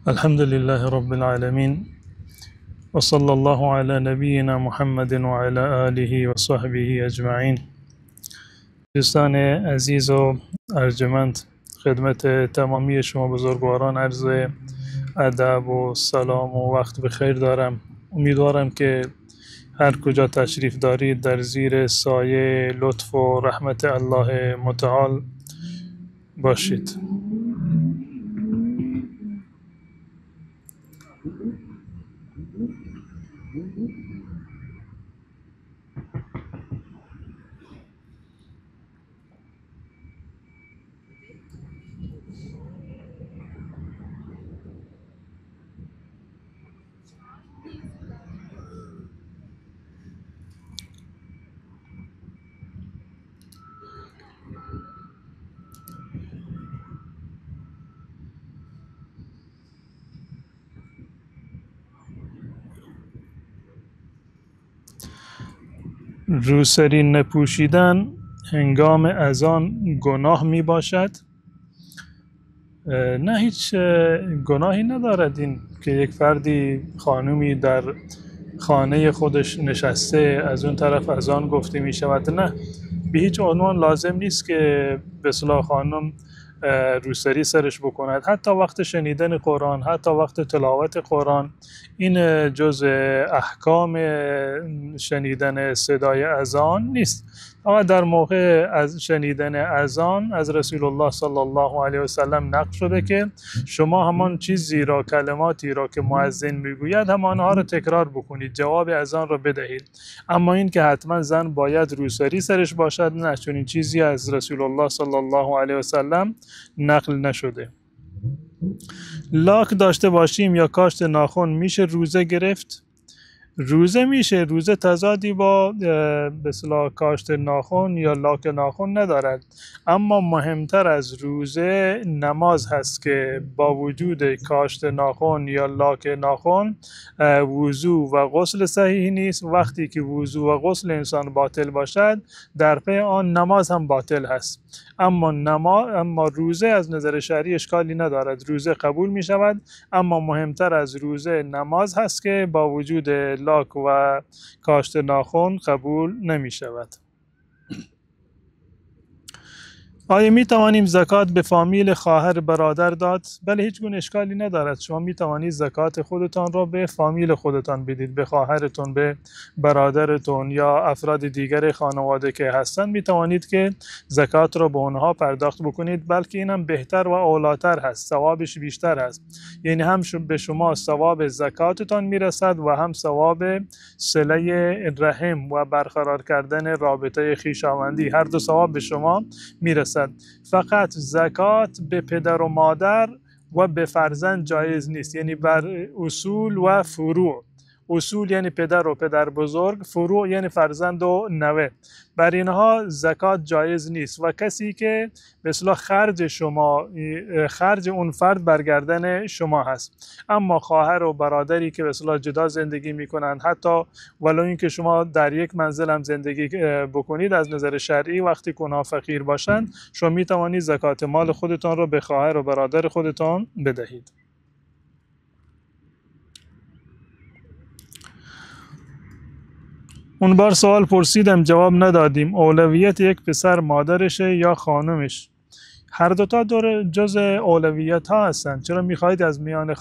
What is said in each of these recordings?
الحمد لله رب العالمين وصلى الله على نبينا محمد وعلى آله وصحبه اجمعین. دوستان عزیز و ارجمند، خدمت تمامی شما بزرگواران عرض ادب و سلام و وقت بخیر دارم. امیدوارم که هر کجا تشریف دارید در زیر سایه لطف و رحمت الله متعال باشید. روسری نپوشیدن هنگام اذان گناه می باشد؟ نه، هیچ گناهی ندارد این که یک فردی، خانومی در خانه خودش نشسته از اون طرف اذان گفته می شود. نه، به هیچ عنوان لازم نیست که به اصطلاح خانم روسری سرش بکند. حتی وقت شنیدن قرآن، حتی وقت تلاوت قرآن، این جز احکام شنیدن صدای اذان نیست. اما در موقع از شنیدن اذان از رسول الله صلی الله علیه و سلم نقل شده که شما همان چیزی را، کلماتی را که مؤذن میگوید همانها را تکرار بکنید، جواب اذان را بدهید. اما این که حتما زن باید روسری سرش باشد، نه، چون این چیزی از رسول الله صلی الله علیه و سلم نقل نشده. لاک داشته باشیم یا کاشت ناخن میشه روزه گرفت؟ روزه میشه. روزه تضادی با به اصطلاح کاشت ناخن یا لاک ناخن ندارد. اما مهمتر از روزه نماز هست که با وجود کاشت ناخن یا لاک ناخن وضو و غسل صحیح نیست. وقتی که وضو و غسل انسان باطل باشد در پی آن نماز هم باطل هست. اما روزه از نظر شرعی اشکالی ندارد، روزه قبول می شود. اما مهمتر از روزه نماز هست که با وجود لاک و کاشت ناخن قبول نمی شود. آیا می توانیم زکات به فامیل خواهر برادر داد؟ بله، هیچ گونه اشکالی ندارد. شما می توانید زکات خودتان را به فامیل خودتان بدید، به خواهرتون، به برادرتون یا افراد دیگر خانواده که هستند. می توانید که زکات را به اونها پرداخت بکنید، بلکه اینم بهتر و اولاتر هست، ثوابش بیشتر هست. یعنی هم به شما ثواب زکاتتان میرسد و هم ثواب صله رحم و برقرار کردن رابطه خویشاوندی، هر دو ثواب به شما میرسد. فقط زکات به پدر و مادر و به فرزند جایز نیست، یعنی بر اصول و فروع. اصول یعنی پدر و پدر بزرگ، فروع یعنی فرزند و نوه. بر اینها زکات جایز نیست و کسی که به اصطلاح خرج اون فرد برگردن شما هست. اما خواهر و برادری که به اصطلاح جدا زندگی میکنند، حتی ولو اینکه شما در یک منزل هم زندگی بکنید، از نظر شرعی وقتی که اونها فقیر باشند شما میتوانید زکات مال خودتان رو به خواهر و برادر خودتان بدهید. اون بار سوال پرسیدم جواب ندادیم. اولویت یک پسر مادرشه یا خانمش؟ هر دوتا جز اولویت ها هستند. چرا میخواهید از میان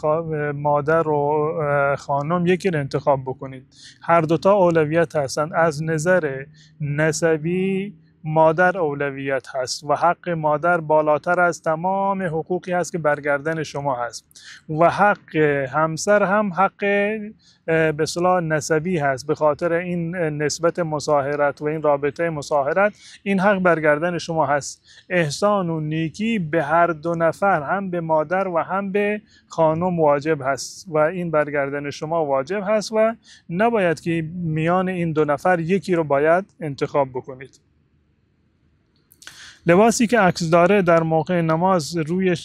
مادر و خانم یکی رو انتخاب بکنید؟ هر دوتا اولویت هستند. از نظر نسبی مادر اولویت هست و حق مادر بالاتر از تمام حقوقی هست که برگردن شما هست و حق همسر هم حق به اصطلاح نسبی هست. به خاطر این نسبت مصاهرت و این رابطه مصاهرت این حق برگردن شما هست. احسان و نیکی به هر دو نفر، هم به مادر و هم به خانم واجب هست و این برگردن شما واجب هست و نباید که میان این دو نفر یکی رو باید انتخاب بکنید. لباسی که عکس داره در موقع نماز روی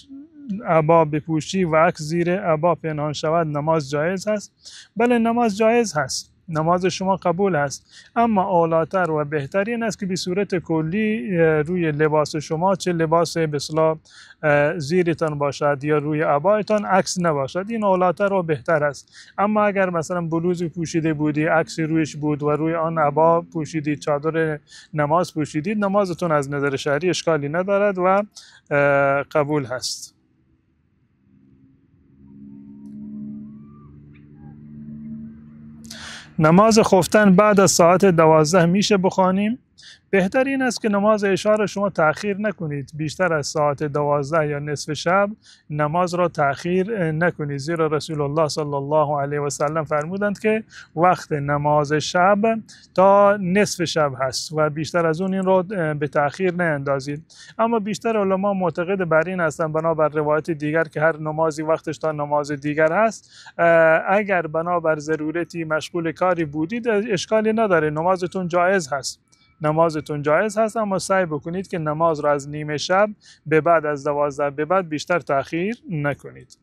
عبا بپوشی و عکس زیر عبا پنهان شود نماز جایز هست؟ بله، نماز جایز هست. نماز شما قبول است. اما اولاتر و بهترین است که به صورت کلی روی لباس شما، چه لباس به اصطلاح زیرتان باشد یا روی عبایتان، عکس نباشد. این اولاتر و بهتر است. اما اگر مثلا بلوزی پوشیده بودی، عکسی رویش بود و روی آن عبا پوشیدید، چادر نماز پوشیدید، نمازتون از نظر شرعی اشکالی ندارد و قبول هست. نماز خفتن بعد از ساعت 12 میشه بخوانیم؟ بهترین است که نماز عشا را شما تأخیر نکنید. بیشتر از ساعت 12 یا نصف شب نماز را تأخیر نکنید، زیرا رسول الله صلی الله علیه و سلم فرمودند که وقت نماز شب تا نصف شب هست و بیشتر از اون این را به تأخیر نیندازید. اما بیشتر علما معتقد بر این هستند، بنابر روایت دیگر، که هر نمازی وقتش تا نماز دیگر هست. اگر بنابر ضرورتی مشغول کاری بودید اشکالی نداره، نمازتون جایز هست. نمازتون جایز هست، اما سعی بکنید که نماز را از نیمه شب به بعد از 12 به بعد بیشتر تأخیر نکنید.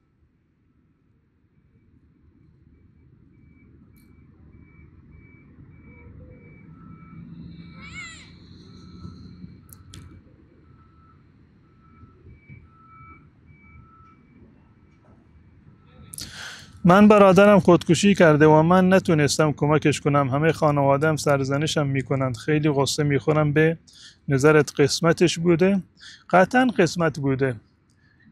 من برادرم خودکشی کرده و من نتونستم کمکش کنم. همه خانواده‌ام سرزنشم میکنند. خیلی غصه میخورم. به نظرت قسمتش بوده؟ قطعا قسمت بوده.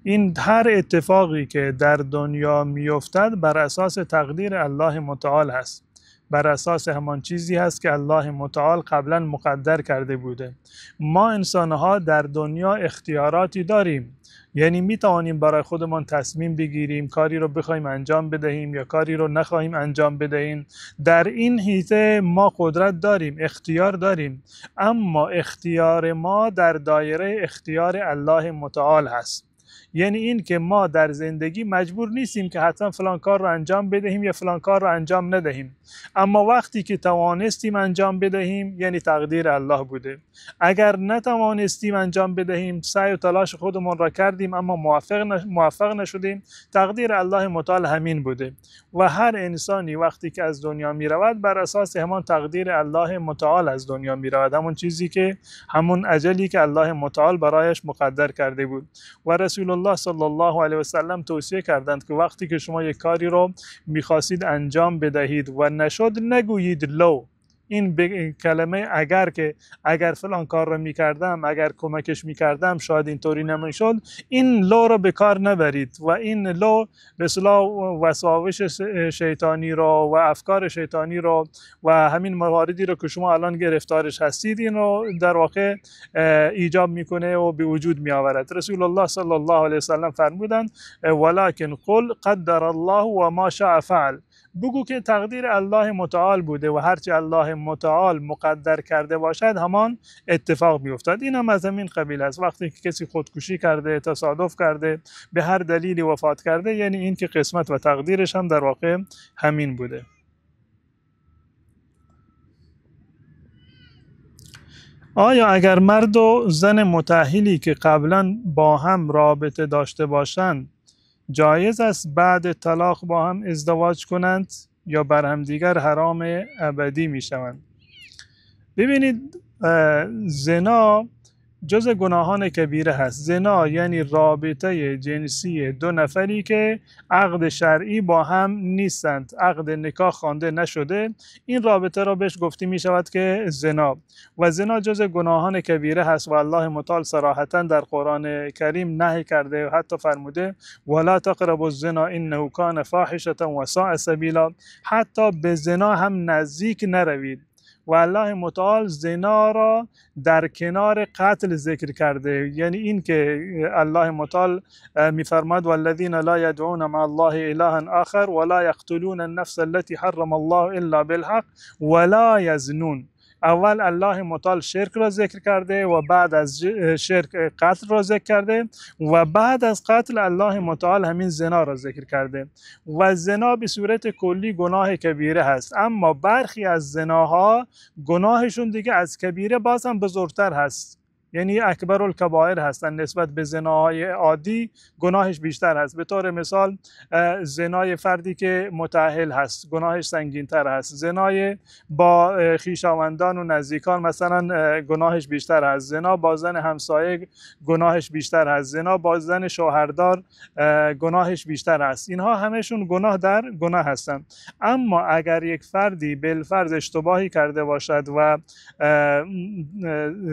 این هر اتفاقی که در دنیا میافتد بر اساس تقدیر الله متعال هست، بر اساس همان چیزی هست که الله متعال قبلا مقدر کرده بوده. ما انسانها در دنیا اختیاراتی داریم، یعنی می توانیم برای خودمان تصمیم بگیریم، کاری رو بخوایم انجام بدهیم یا کاری رو نخواهیم انجام بدهیم. در این حیطه ما قدرت داریم، اختیار داریم، اما اختیار ما در دایره اختیار الله متعال هست. یعنی این که ما در زندگی مجبور نیستیم که حتما فلان کار رو انجام بدهیم یا فلان کار رو انجام ندهیم، اما وقتی که توانستیم انجام بدهیم یعنی تقدیر الله بوده. اگر نتوانستیم انجام بدهیم، سعی و تلاش خودمون را کردیم اما موفق نشدیم، تقدیر الله متعال همین بوده. و هر انسانی وقتی که از دنیا می رود بر اساس همان تقدیر الله متعال از دنیا می رود، همون اجلی که الله متعال برایش مقدر کرده بود. و رسول الله صلی الله علیه و سلم توصیه کردند که وقتی که شما یک کاری رو می‌خواستید انجام بدهید و نشد، نگویید لو. این کلمه اگر فلان کار رو میکردم، اگر کمکش میکردم شاید اینطوری نمیشد، این لو رو به کار نبرید. و این لو به اصطلاح وساوس شیطانی رو و افکار شیطانی رو و همین مواردی رو که شما الان گرفتارش هستید، این رو در واقع ایجاب میکنه و به وجود میآورد. رسول الله صلی الله علیه وسلم فرمودند ولکن قل قدر الله و ما شاء فعل. بگو که تقدیر الله متعال بوده و هرچی الله متعال مقدر کرده باشد همان اتفاق میافتد. این هم از همین قبیل است. وقتی که کسی خودکشی کرده، تصادف کرده، به هر دلیلی وفات کرده، یعنی این که قسمت و تقدیرش هم در واقع همین بوده. آیا اگر مرد و زن متأهلی که قبلا با هم رابطه داشته باشند جایز است بعد طلاق با هم ازدواج کنند یا بر هم دیگر حرام ابدی می شوند؟ ببینید، زنا جز گناهان کبیره هست. زنا یعنی رابطه جنسی دو نفری که عقد شرعی با هم نیستند، عقد نکاح خوانده نشده، این رابطه را بهش گفته می شود که زنا. و زنا جز گناهان کبیره هست و الله متعال صراحتا در قرآن کریم نهی کرده و حتی فرموده ولا تقربوا الزنا انه کان فاحشة و ساء سبیلا. حتی به زنا هم نزدیک نروید. و الله متعال زنا را در کنار قتل ذکر کرده، یعنی این که الله متعال میفرماد والذین لا یدعون مع الله اله آخر ولا یقتلون النفس التي حرم الله الا بالحق ولا یزنون. اول الله متعال شرک را ذکر کرده و بعد از شرک قتل را ذکر کرده و بعد از قتل الله متعال همین زنا را ذکر کرده. و زنا به صورت کلی گناه کبیره هست، اما برخی از زناها گناهشون دیگه از کبیره باز هم بزرگتر هست. یعنی اکبر الکبائر هستن، نسبت به زناهای عادی گناهش بیشتر هست. به طور مثال زنای فردی که متأهل هست گناهش سنگین تر هست، زنای با خویشاوندان و نزدیکان مثلا گناهش بیشتر هست، زنا با زن همسایه گناهش بیشتر هست، زنا با زن شوهردار گناهش بیشتر است. اینها همشون گناه در گناه هستند. اما اگر یک فردی بالفرض اشتباهی کرده باشد و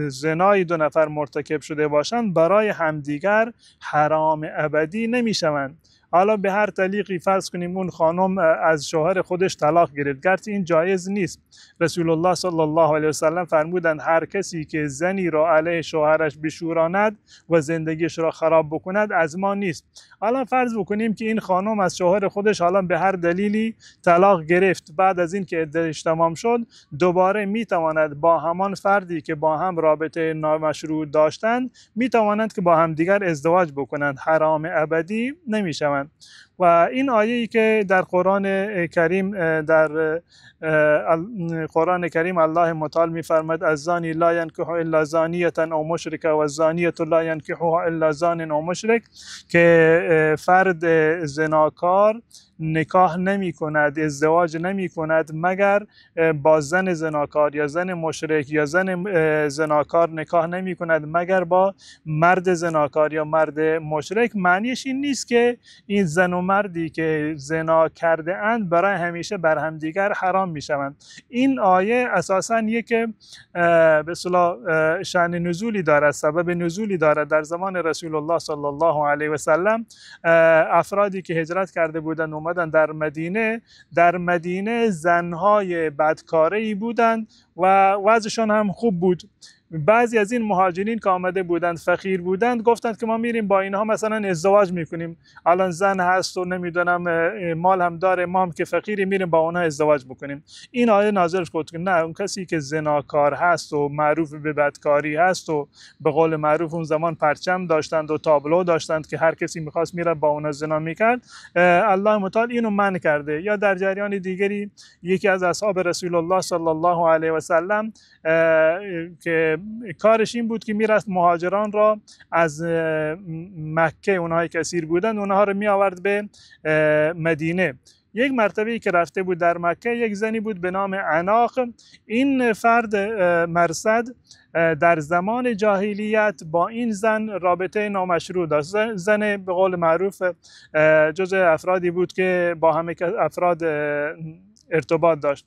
زنای دو نفر مرتکب شده باشند، برای همدیگر حرام ابدی نمیشوند. حالا به هر طریقی فرض کنیم اون خانم از شوهر خودش طلاق گرفت، گرچه این جایز نیست. رسول الله صلی الله علیه و سلم فرمودند هر کسی که زنی را علیه شوهرش بشوراند و زندگیش را خراب بکند از ما نیست. حالا فرض بکنیم که این خانم از شوهر خودش حالا به هر دلیلی طلاق گرفت، بعد از این که عدتش تمام شد دوباره میتواند با همان فردی که با هم رابطه نامشروع داشتند میتوانند که با همدیگر ازدواج بکنند، حرام ابدی نمیشوند. و این آیه‌ای که در قرآن کریم الله متعال می‌فرماید الزانی لا ينكح الا زانیة او مشرکه و الزانیة لا ينكحها الا زان او مشرک، که فرد زناکار نکاح نمی کند، ازدواج نمی کند مگر با زن زناکار یا زن مشرک، یا زن زناکار نکاح نمی کند مگر با مرد زناکار یا مرد مشرک. معنیش این نیست که این زن و مردی که زنا کرده اند برای همیشه بر همدیگر حرام می شوند. این آیه اساساً یک به اصطلاح شأن نزولی دارد، سبب نزولی دارد. در زمان رسول الله صلی الله علیه و سلم افرادی که هجرت کرده بودند اومدن در مدینه زنهای بدکاره‌ای بودند و وضعشان هم خوب بود. بعضی از این مهاجرین که آمده بودند فقیر بودند گفتند که ما میریم با اینها مثلا ازدواج میکنیم، الان زن هست و نمیدونم مال هم داره، ما هم که فقیری میریم با اونها ازدواج بکنیم. این آیه نازل شد که نه، اون کسی که زناکار هست و معروف به بدکاری هست و به قول معروف اون زمان پرچم داشتند و تابلو داشتند که هر کسی میخواست میره با اونها زنا میکرد، الله متعال اینو منع کرده. یا در جریان دیگری یکی از اصحاب رسول الله صلی الله علیه و سلم که کارش این بود که میرفت مهاجران را از مکه، اونهایی که اسیر بودند اونها رو می آورد به مدینه. یک مرتبه که رفته بود در مکه، یک زنی بود به نام عناق. این فرد مرصد در زمان جاهلیت با این زن رابطه نامشروع داشت. زن به قول معروف جزء افرادی بود که با همه افراد ارتباط داشت.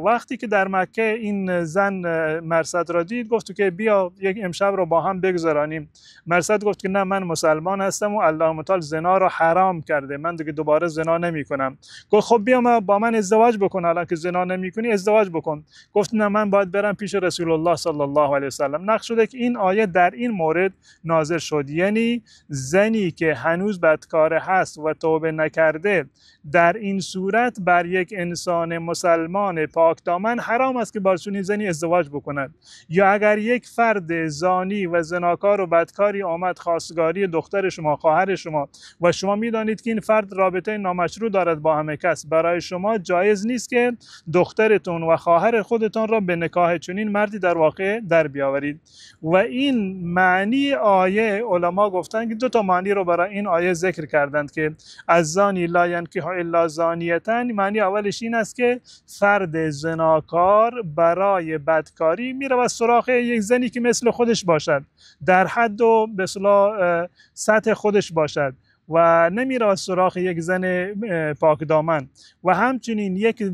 وقتی که در مکه این زن مرصد را دید گفت که بیا یک امشب رو با هم بگذرانیم. مرصد گفت که نه، من مسلمان هستم و الله متعال زنا را حرام کرده، من دیگه دوباره زنا نمی کنم. گفت خب بیا با من ازدواج بکن، الان که زنا نمی کنی ازدواج بکن. گفت نه، من باید برم پیش رسول الله صلی الله علیه و سلم. نقش شده که این آیه در این مورد نازل شد، یعنی زنی که هنوز بدکاره هست و توبه نکرده، در این صورت بر یک انسان مسلمان پاک دامن حرام است که با چنین زنی ازدواج بکند. یا اگر یک فرد زانی و زناکار و بدکاری آمد خواستگاری دختر شما، خواهر شما، و شما میدانید که این فرد رابطه نامشروع دارد با همه کس، برای شما جایز نیست که دخترتون و خواهر خودتان را به نکاح چنین مردی در واقع در بیاورید. و این معنی آیه علما گفتند که دو تا معنی رو برای این آیه ذکر کردند که از زانی لا ینکح الا زانیتن. معنی اولش این است که فرد زناکار برای بدکاری میره و سراغ یک زنی که مثل خودش باشد، در حد و به اصطلاح سطح خودش باشد و نمیره سراغ یک زن پاکدامن. و همچنین یک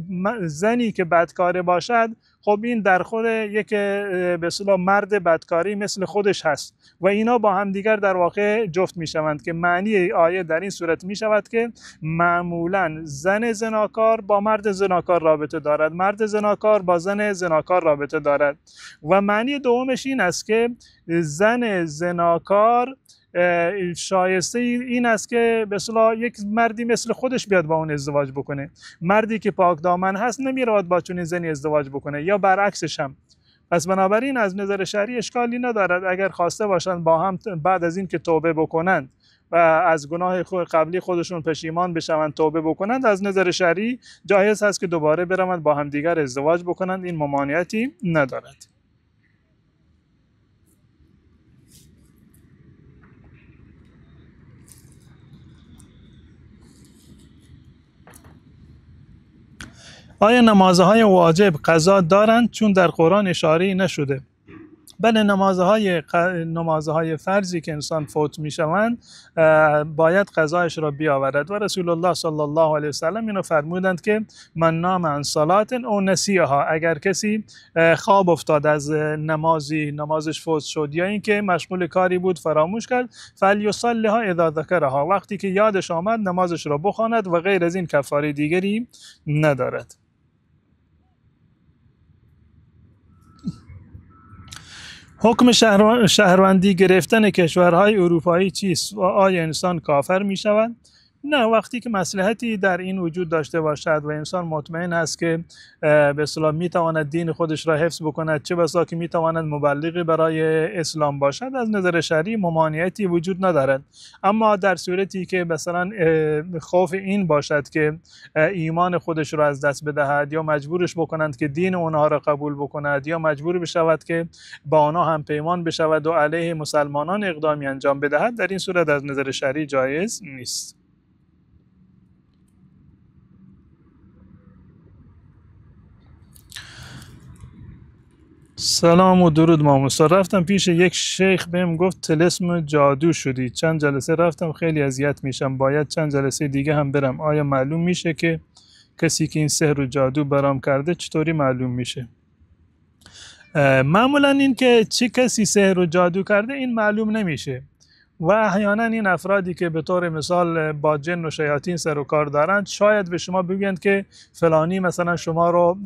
زنی که بدکاره باشد، خب این در خود یک به اصطلاح مرد بدکاری مثل خودش هست و اینا با هم دیگر در واقع جفت میشوند، که معنی آیه در این صورت میشود که معمولا زن زناکار با مرد زناکار رابطه دارد، مرد زناکار با زن زناکار رابطه دارد. و معنی دومش این است که زن زناکار شایسته این است که به اصطلاح یک مردی مثل خودش بیاد با اون ازدواج بکنه. مردی که پاک دامن هست نمیرود با چنین زنی ازدواج بکنه، یا برعکسش هم. پس بنابراین از نظر شرعی اشکالی ندارد اگر خواسته باشند با هم بعد از این که توبه بکنند و از گناه قبلی خودشون پشیمان بشوند، توبه بکنند، از نظر شرعی جایز هست که دوباره بروند با هم دیگر ازدواج بکنند. این ممانعتی ندارد. آیا نمازهای واجب قضا دارند چون در قرآن اشاره نشده؟ بله، نمازهای فرضی که انسان فوت می شوند باید قضایش را بیاورد و رسول الله صلی الله علیه وسلم اینو فرمودند که من نام عن صلات او نسیها، اگر کسی خواب افتاد از نمازش فوت شد یا اینکه مشغول کاری بود فراموش کرد، فلیصلیها اذا ذکرها، وقتی که یادش آمد نمازش را بخواند و غیر از این کفاره دیگری ندارد. حکم شهروندی گرفتن کشورهای اروپایی چیست و آیا انسان کافر می شود؟ نه، وقتی که مصلحتی در این وجود داشته باشد و انسان مطمئن است که به اصطلاح می تواند دین خودش را حفظ بکند، چه بسا که می تواند مبلغی برای اسلام باشد، از نظر شرعی ممانعتی وجود ندارد. اما در صورتی که مثلا خوف این باشد که ایمان خودش را از دست بدهد یا مجبورش بکنند که دین اونها را قبول بکند یا مجبور بشود که با آنها هم پیمان بشود و علیه مسلمانان اقدامی انجام بدهد، در این صورت از نظر شرعی جایز نیست. سلام و درود ماموسا. رفتم پیش یک شیخ، بهم گفت طلسم جادو شدی. چند جلسه رفتم، خیلی اذیت میشم، باید چند جلسه دیگه هم برم. آیا معلوم میشه که کسی که این سحر و جادو برام کرده چطوری معلوم میشه؟ معمولا این که چه کسی سحر و جادو کرده این معلوم نمیشه و احیانا این افرادی که به طور مثال با جن و شیاطین سر و کار دارند شاید به شما بگویند که فلانی مثلا شما رو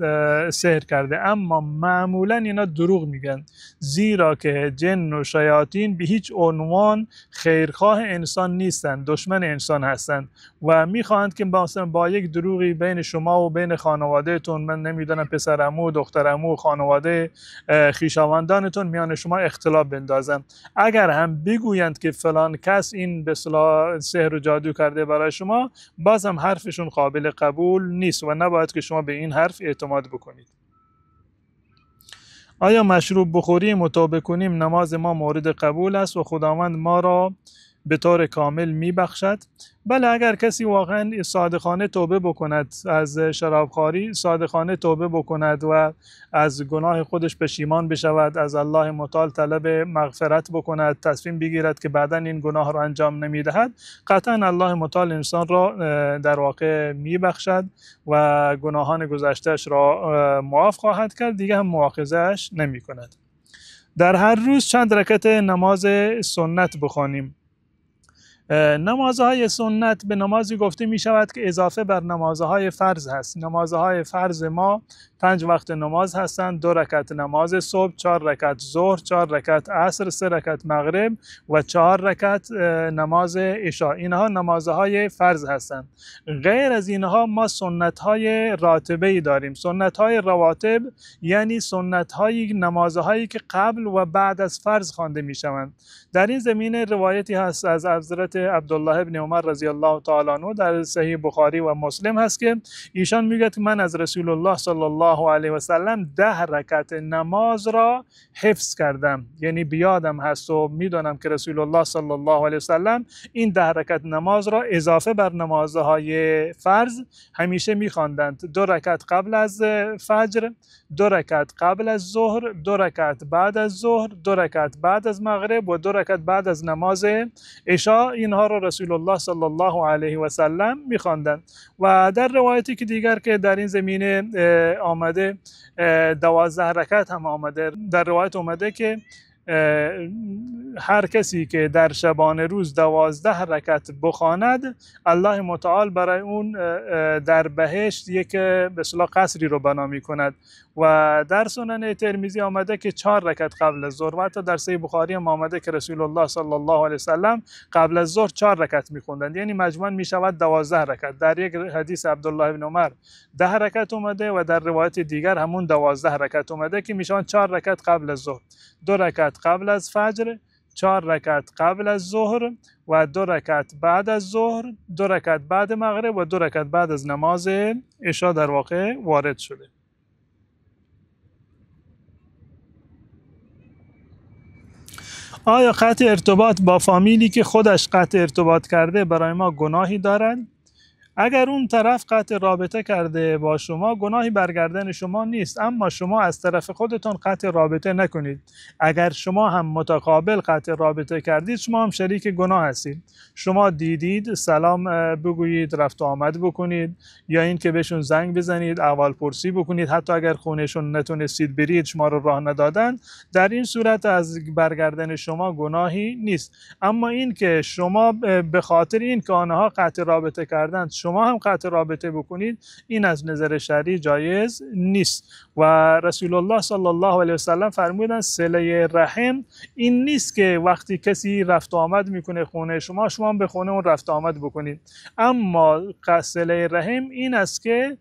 سحر کرده، اما معمولا اینا دروغ میگن، زیرا که جن و شیاطین به هیچ عنوان خیرخواه انسان نیستند، دشمن انسان هستند و میخواهند که مثلا با یک دروغی بین شما و بین خانوادهتون، من نمیدونم پسرعمو، دخترعمو، خانواده خویشاوندانتون میان شما اختلاف بندازن. اگر هم بگویند که فلان کس این به اصطلاح سحر و جادو کرده برای شما، باز هم حرفشون قابل قبول نیست و نباید که شما به این حرف اعتماد بکنید. آیا مشروب بخوریم و توبه کنیم نماز ما مورد قبول است و خداوند ما را به طور کامل میبخشد؟ بله، اگر کسی واقعا صادقانه توبه بکند از شرابخواری، صادقانه توبه بکند و از گناه خودش پشیمان بشود، از الله متعال طلب مغفرت بکند، تصمیم بگیرد که بعدا این گناه را انجام نمیدهد، قطعا الله متعال انسان را در واقع میبخشد و گناهان گذشتهش را معاف خواهد کرد، دیگه هم مؤاخذه‌اش نمی کند. در هر روز چند رکعت نماز سنت بخوانیم؟ نمازهای سنت به نمازی گفته می شود که اضافه بر نمازهای فرض هست. نمازهای فرض ما 5 وقت نماز هستند: 2 رکعت نماز صبح، 4 رکعت ظهر، 4 رکعت عصر، 3 رکعت مغرب و 4 رکعت نماز عشاء. اینها نمازهای فرض هستند. غیر از اینها ما سنتهای راتبه‌ای داریم. سنتهای رواتب یعنی سنتهای نمازهایی که قبل و بعد از فرض خوانده می شوند. در این زمینه روایتی هست از حضرت عبدالله ابن عمر رضی الله تعالی عنه در صحیح بخاری و مسلم هست که ایشان میگه که من از رسول الله صلی الله علیه و سلم 10 رکعت نماز را حفظ کردم، یعنی بیادم هست و میدونم که رسول الله صلی الله علیه و سلم این 10 رکعت نماز را اضافه بر نمازهای فرض همیشه میخواندند: 2 رکعت قبل از فجر، 2 رکعت قبل از ظهر، 2 رکعت بعد از ظهر، 2 رکعت بعد از مغرب و 2 رکعت بعد از نماز عشاء. اینها را رسول الله صلی الله علیه و سلم می‌خواندند. و در روایتی که دیگر که در این زمینه آمده 12 رکعت هم آمده. در روایت آمده که هر کسی که در شبانه روز 12 رکعت بخواند، الله متعال برای اون در بهشت یک به اصطلاح قصری رو بنا می‌کند. و در سنن ترمذی آمده که 4 رکعت قبل از ظهر، و حتی در صحیح بخاری هم آمده که رسول الله صلی الله علیه و سلم قبل از ظهر 4 رکعت می‌خواندند، یعنی مجموعاً میشود 12 رکعت. در یک حدیث عبدالله بن عمر 10 رکعت اومده و در روایت دیگر همون 12 رکعت اومده که میشوند 4 رکعت قبل از ظهر، 2 رکعت قبل از فجر، 4 رکعت قبل از ظهر و 2 رکعت بعد از ظهر، 2 رکعت بعد مغرب و 2 رکعت بعد از نماز عشاء در واقع وارد شده. آیا قطع ارتباط با فامیلی که خودش قطع ارتباط کرده برای ما گناهی دارد؟ اگر اون طرف قطع رابطه کرده با شما، گناهی برگردن شما نیست، اما شما از طرف خودتون قطع رابطه نکنید. اگر شما هم متقابل قطع رابطه کردید، شما هم شریک گناه هستید. شما دیدید سلام بگویید، رفت و آمد بکنید، یا این که بهشون زنگ بزنید، احوال پرسی بکنید، حتی اگر خونهشون نتونستید برید، شما رو راه ندادن، در این صورت از برگردن شما گناهی نیست. اما این که شما به خاطر این که آنها قطع رابطه کردند شما هم قطع رابطه بکنید، این از نظر شرعی جایز نیست. و رسول الله صلی الله علیه و سلم فرمودند صله رحم این نیست که وقتی کسی رفت و آمد میکنه خونه شما، شما هم به خونه اون رفت و آمد بکنید. اما صله رحم این است که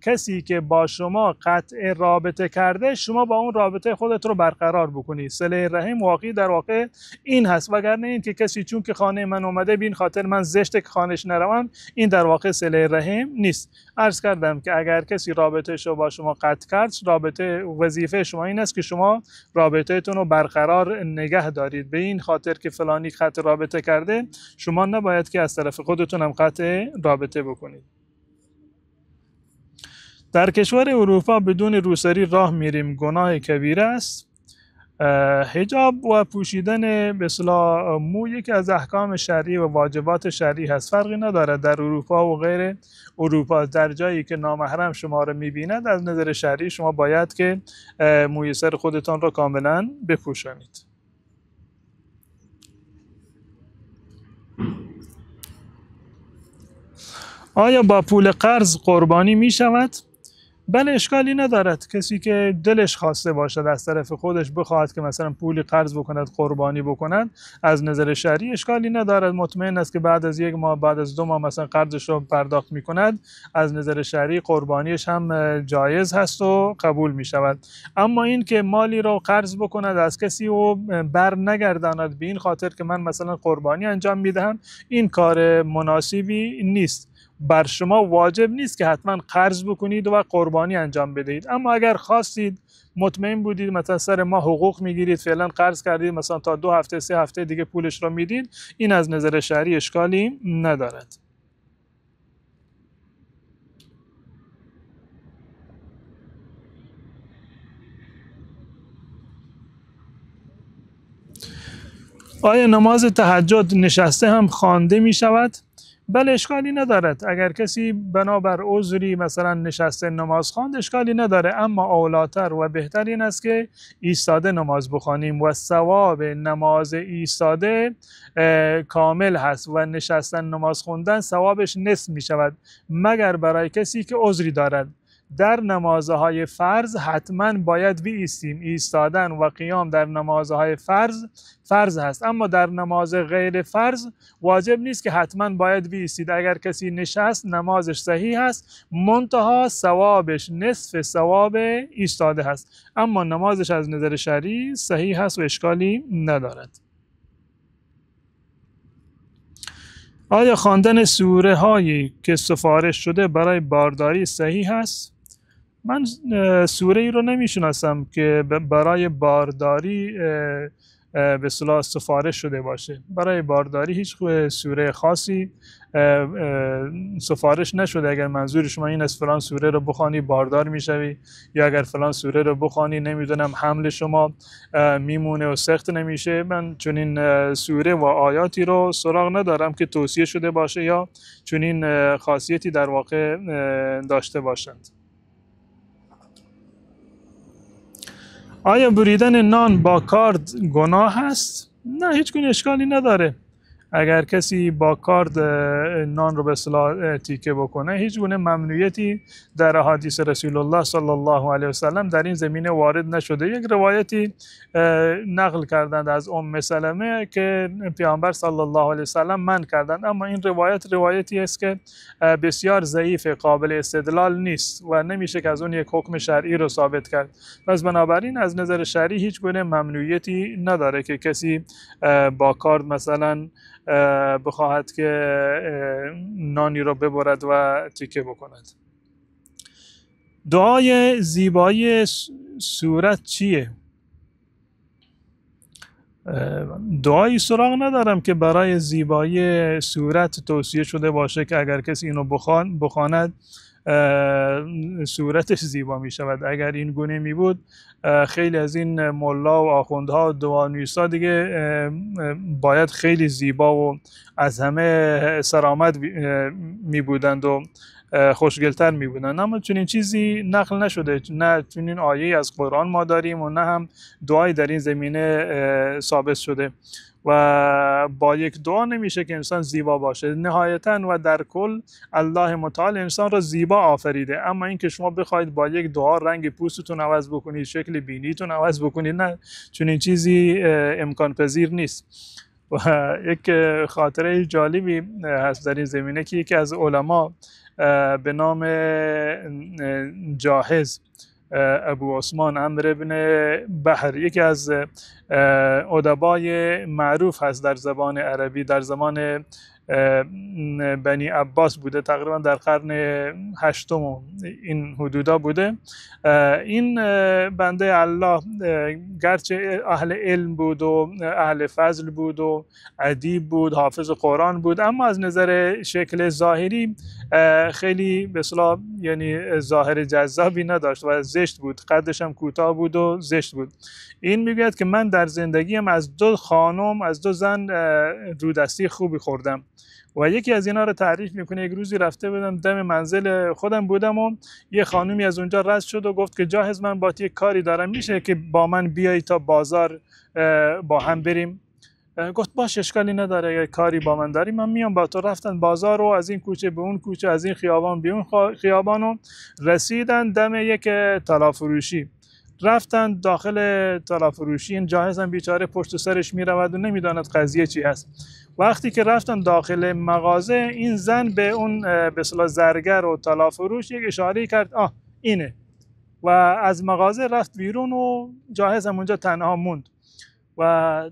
کسی که با شما قطع رابطه کرده، شما با اون رابطه خودت رو برقرار بکنید. صله رحم واقعی در واقع این هست، وگرنه این که کسی چون که خانه من اومده بین خاطر من زشته که خانهش نروم، این در واقع صله رحم نیست. عرض کردم که اگر کسی رابطهش رو با شما قطع کرد، رابطه وظیفه شما این است که شما رابطهتون رو برقرار نگه دارید. به این خاطر که فلانی قطع رابطه کرده، شما نباید که از طرف خودتون هم قطع رابطه بکنید. در کشور اروپا بدون روسری راه میریم گناه کبیره است. حجاب و پوشیدن به اصطلاح مو یکی از احکام شرعی و واجبات شرعی هست. فرقی نداره در اروپا و غیر اروپا، در جایی که نامحرم شما رو میبیند، از نظر شرعی شما باید که موی سر خودتان رو کاملا بپوشانید. آیا با پول قرض قربانی می شود؟ بله، اشکالی ندارد. کسی که دلش خواسته باشد از طرف خودش بخواهد که مثلا پولی قرض بکند، قربانی بکند، از نظر شرعی اشکالی ندارد. مطمئن است که بعد از 1 ماه، بعد از 2 ماه مثلا قرضش رو پرداخت میکند، از نظر شرعی قربانیش هم جایز هست و قبول می شود. اما این که مالی رو قرض بکند از کسی و بر نگرداند به این خاطر که من مثلا قربانی انجام میدهم، این کار مناسبی نیست. بر شما واجب نیست که حتما قرض بکنید و قربانی انجام بدهید، اما اگر خواستید، مطمئن بودید مثلا سر ما حقوق میگیرید، فعلا قرض کردید، مثلا تا 2 هفته 3 هفته دیگه پولش رو میدید، این از نظر شرعی اشکالی ندارد. آیا نماز تهجد نشسته هم خوانده می شود؟ بله، اشکالی ندارد. اگر کسی بنابر عذری مثلا نشسته نماز خواند، اشکالی نداره، اما اولاتر و بهتر این است که ایستاده نماز بخوانیم و ثواب نماز ایستاده کامل هست و نشستن نماز خوندن ثوابش نصف می شود، مگر برای کسی که عذری دارد. در نمازهای فرض حتما باید بایستیم. ایستادن و قیام در نمازهای فرض هست، اما در نماز غیر فرض واجب نیست که حتما باید بایستید. اگر کسی نشست نمازش صحیح هست، منتها ثوابش نصف ثواب ایستاده هست، اما نمازش از نظر شرعی صحیح هست و اشکالی ندارد. آیا خواندن سوره هایی که سفارش شده برای بارداری صحیح است؟ من سوره ای رو نمیشناسم که برای بارداری به اصطلاح سفارش شده باشه. برای بارداری هیچ سوره خاصی سفارش نشده. اگر منظور شما این است فلان سوره رو بخوانی باردار میشوی، یا اگر فلان سوره رو بخوانی نمیدونم حمل شما میمونه و سخت نمیشه، من چنین سوره و آیاتی رو سراغ ندارم که توصیه شده باشه یا چنین خاصیتی در واقع داشته باشند. آیا بریدن نان با کارد گناه است؟ نه، هیچ گونه اشکالی نداره. اگر کسی با کارد نان رو به اصطلاح تیکه بکنه، هیچ گونه ممنوعیتی در احادیث رسول الله صلی الله علیه و سلم در این زمینه وارد نشده. یک روایتی نقل کردند از سلمه که پیامبر صلی الله علیه و سلم منع کردند، اما این روایتی است که بسیار ضعیف، قابل استدلال نیست و نمیشه که از اون یک حکم شرعی رو ثابت کرد. پس بنابراین از نظر شرعی هیچ گونه ممنوعیتی نداره که کسی با کارد مثلا بخواهد که نانی رو ببرد و تیکه بکند. دعای زیبایی صورت چیه؟ دعایی سراغ ندارم که برای زیبایی صورت توصیه شده باشه که اگر کسی اینو بخواند صورتش زیبا می شود. اگر این گونه می بود خیلی از این ملا و آخوندها و دعانویسا دیگه باید خیلی زیبا و از همه سرآمد می بودند و خوشگلتر می بودند، اما چنین چیزی نقل نشده. نه چنین آیه از قرآن ما داریم و نه هم دعایی در این زمینه ثابت شده و با یک دعا نمیشه که انسان زیبا باشه. نهایتا و در کل الله متعال انسان را زیبا آفریده، اما اینکه شما بخواید با یک دعا رنگ پوستتون عوض بکنید، شکل بینیتون عوض بکنید، نه، چنین چیزی امکان پذیر نیست. و یک خاطره جالبی هست در این زمینه که یکی از علما به نام جاهز ابو عثمان عمرو بن بحر، یکی از ادبای معروف هست در زبان عربی، در زمان بنی عباس بوده، تقریبا در قرن هشتم این حدودا بوده. این بنده الله گرچه اهل علم بود و اهل فضل بود و ادیب بود، حافظ قرآن بود، اما از نظر شکل ظاهری خیلی به اصطلاح یعنی ظاهر جذابی نداشت و زشت بود، قدش هم کوتاه بود و زشت بود. این میگوید که من در زندگیم از 2 خانم، از 2 زن رودستی خوبی خوردم و یکی از اینا رو تعریف میکنه. یک روزی رفته بودم دم منزل خودم بودم و یه خانومی از اونجا رد شد و گفت که جاهز من با یک کاری دارم، میشه که با من بیایی تا بازار با هم بریم؟ گفت باش، اشکالی نداره، اگه کاری با من داری من میام با تو. رفتن بازار و از این کوچه به اون کوچه، از این خیابان به اون خیابان و رسیدن دم یک طلا-فروشی. رفتن داخل طلا-فروشی، این جاهز هم بیچاره پشت سرش میرود و نمیداند قضیه چی هست. وقتی که رفتن داخل مغازه، این زن به اون به اصطلاح زرگر و طلا-فروش یک اشاره کرد، اینه، و از مغازه رفت بیرون و جاهز هم اونجا تنها موند. و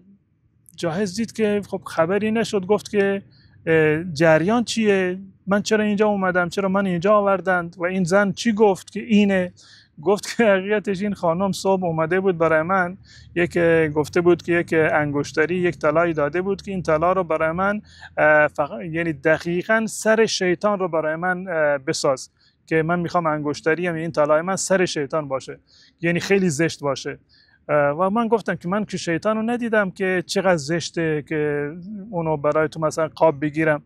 جاهز دید که خب خبری نشد، گفت که جریان چیه؟ من چرا اینجا اومدم؟ چرا من اینجا آوردند؟ و این زن چی گفت که اینه؟ گفت که حقیقتش این خانم صبح اومده بود برای من گفته بود که یک انگشتری، یک طلایی داده بود که این طلا رو برای من یعنی دقیقاً سر شیطان رو برای من بساز، که من میخوام انگشتری هم این طلای من سر شیطان باشه، یعنی خیلی زشت باشه. و من گفتم که من که شیطان رو ندیدم که چقدر زشته که اونو برای تو مثلا قاب بگیرم.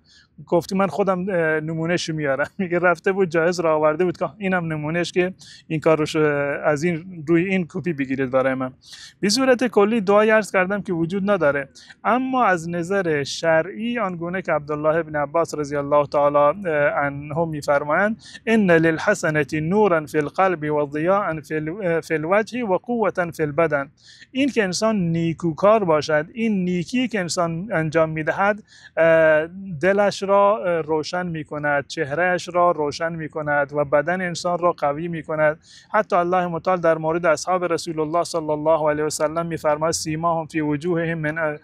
گفتی من خودم نمونهشو میارم. میگه رفته بود جایز را آورده بود که اینم نمونهش که این کار رو از این روی این کپی بگیرید برای من. به صورت کلی دعای عرض کردم که وجود نداره، اما از نظر شرعی آنگونه که عبدالله بن عباس رضی الله تعالی عنه میفرمایند ان للحسنة نورا فی القلب و ضیاء فی الوجه و قوة فی البدن. این که انسان نیکوکار باشد، این نیکی که انسان انجام میدهد دلش را روشن می کند، چهرهش را روشن می کند و بدن انسان را قوی می کند. حتی الله متعال در مورد اصحاب رسول الله صلی الله علیه و سلم می فرماید سیماهم فی وجوههم من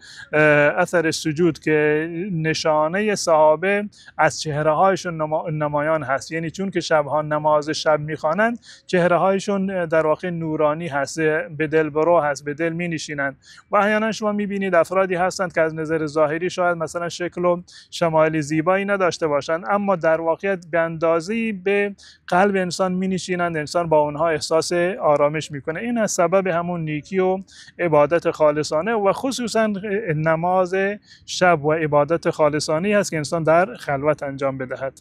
اثر السجود، که نشانه صحابه از چهره هایشون نمایان هست، یعنی چون که شبها نماز شب می خوانند چهره هایشون در واقع نورانی هست، به دل برو هست، به دل می نشینند. و احیانا شما می بینید افرادی هستند که از نظر ظاهری شاید مثلا شکل و شمایل زیبایی نداشته باشند، اما در واقعیت به اندازه‌ای به قلب انسان می‌نشینند، انسان با اونها احساس آرامش میکنه. این از سبب همون نیکی و عبادت خالصانه و خصوصا نماز شب و عبادت خالصانه هست که انسان در خلوت انجام بدهد.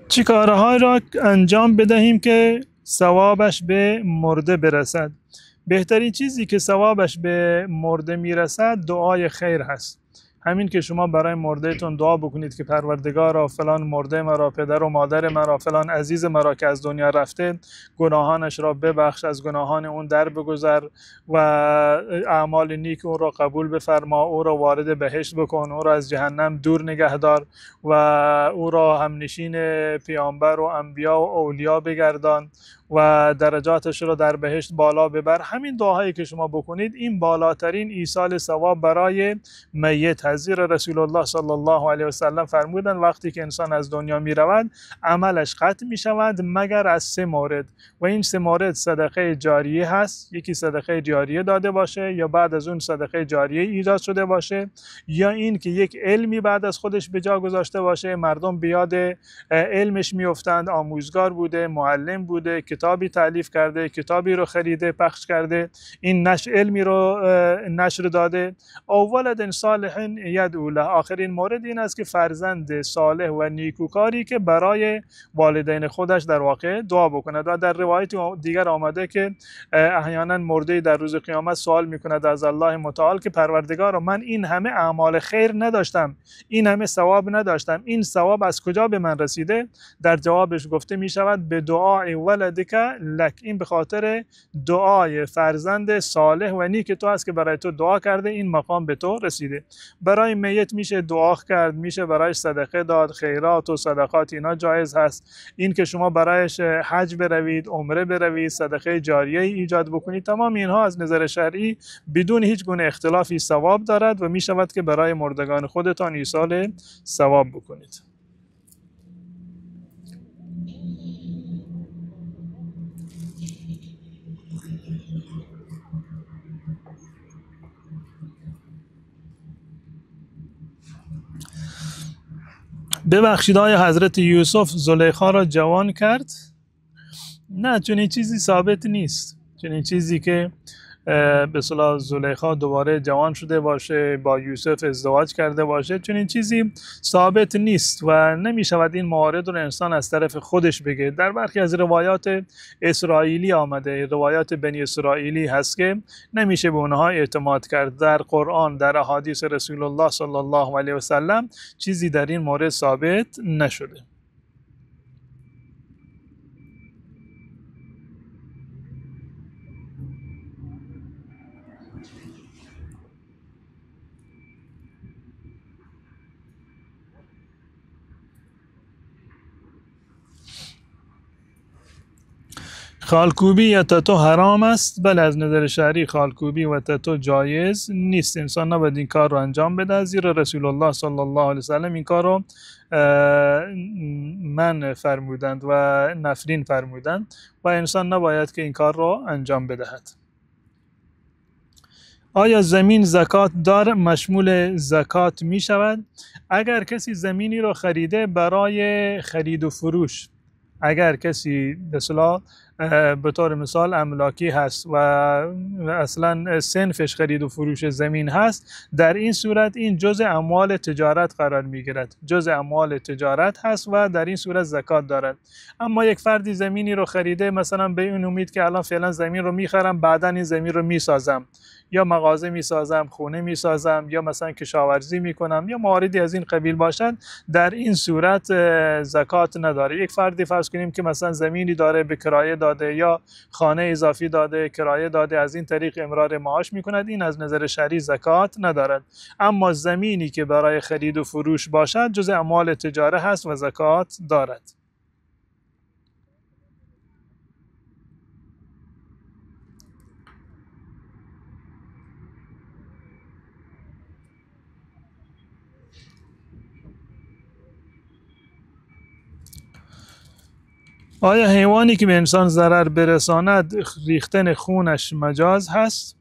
چی کارهایی را انجام بدهیم که ثوابش به مرده برسد؟ بهترین چیزی که ثوابش به مرده میرسد دعای خیر هست. همین که شما برای مردهتون دعا بکنید که پروردگارا فلان مرده مرا، پدر و مادر مرا، فلان عزیز مرا که از دنیا رفته، گناهانش را ببخش، از گناهان اون در بگذر و اعمال نیک اون را قبول بفرما، او را وارد بهشت بکن، او را از جهنم دور نگهدار و او را همنشین پیامبر و انبیا و اولیا بگردان و درجاتش را در بهشت بالا ببر. همین دعاهایی که شما بکنید این بالاترین ایصال ثواب برای میت هست. زیرا رسول الله صلی الله علیه و سلم فرمودند وقتی که انسان از دنیا می رود عملش قطع می شود مگر از 3 مورد و این 3 مورد صدقه جاریه هست. یکی صدقه جاریه داده باشه یا بعد از اون صدقه جاریه ایجاد شده باشه، یا این که یک علمی بعد از خودش به جا گذاشته باشه، مردم بیاد علمش میافتند، آموزگار بوده، معلم بوده، کتابی تالیف کرده، کتابی رو خریده پخش کرده، این علمی رو نشر داده. او ولد صالح یدعو له، آخرین مورد این است که فرزند صالح و نیکوکاری که برای والدین خودش در واقع دعا بکند. و در روایت دیگر آمده که احیانا مرده در روز قیامت سوال میکند از الله متعال که پروردگارا من این همه اعمال خیر نداشتم، این همه ثواب نداشتم، این ثواب از کجا به من رسیده؟ در جوابش گفته می شود به دعای ولدک لک، این به خاطر دعای فرزند صالح و نیک تو است که برای تو دعا کرده این مقام به تو رسیده. برای میت میشه دعا کرد، میشه برایش صدقه داد، خیرات و صدقات اینا جایز هست. این که شما برایش حج بروید، عمره بروید، صدقه جاریه ایجاد بکنید، تمام اینها از نظر شرعی بدون هیچ گونه اختلافی ثواب دارد و می شود که برای مردگان خودتان ایصال ثواب بکنید. ببخشید آیا حضرت یوسف زلیخا را جوان کرد؟ نه، چون این چیزی ثابت نیست. چون این چیزی که به اصطلاح زلیخا دوباره جوان شده باشه، با یوسف ازدواج کرده باشه، چون این چیزی ثابت نیست و نمی شود این موارد رو انسان از طرف خودش بگه. در برخی از روایات اسرائیلی آمده، روایات بنی اسرائیلی هست که نمیشه به اونها اعتماد کرد. در قرآن، در احادیث رسول الله صلی الله علیه و سلم چیزی در این مورد ثابت نشده. خالکوبی یا تتو حرام است؟ بله، از نظر شرعی خالکوبی و تتو جایز نیست. انسان نباید این کار رو انجام بده، زیرا رسول الله صلی الله علیه وسلم این کار رو من فرمودند و نفرین فرمودند و انسان نباید که این کار رو انجام بدهد. آیا زمین زکات دار مشمول زکات می شود؟ اگر کسی زمینی رو خریده برای خرید و فروش، اگر کسی مثلا به طور مثال املاکی هست و اصلا صنفش خرید و فروش زمین هست، در این صورت این جزء اموال تجارت قرار می گیرد، جزء اموال تجارت هست و در این صورت زکات دارد. اما یک فردی زمینی رو خریده مثلا به این امید که الان فعلا زمین رو میخرم بعدا این زمین رو میسازم، یا مغازه میسازم، خونه میسازم، یا مثلا کشاورزی میکنم، یا مواردی از این قبیل باشد، در این صورت زکات نداره. یک فردی فرض کنیم که مثلا زمینی داره به کرایه داده یا خانه اضافی داده، کرایه داده، از این طریق امرار معاش میکند، این از نظر شرعی زکات ندارد. اما زمینی که برای خرید و فروش باشد جزء اموال تجاره هست و زکات دارد. آیا حیوانی که به انسان ضرر برساند ریختن خونش مجاز هست؟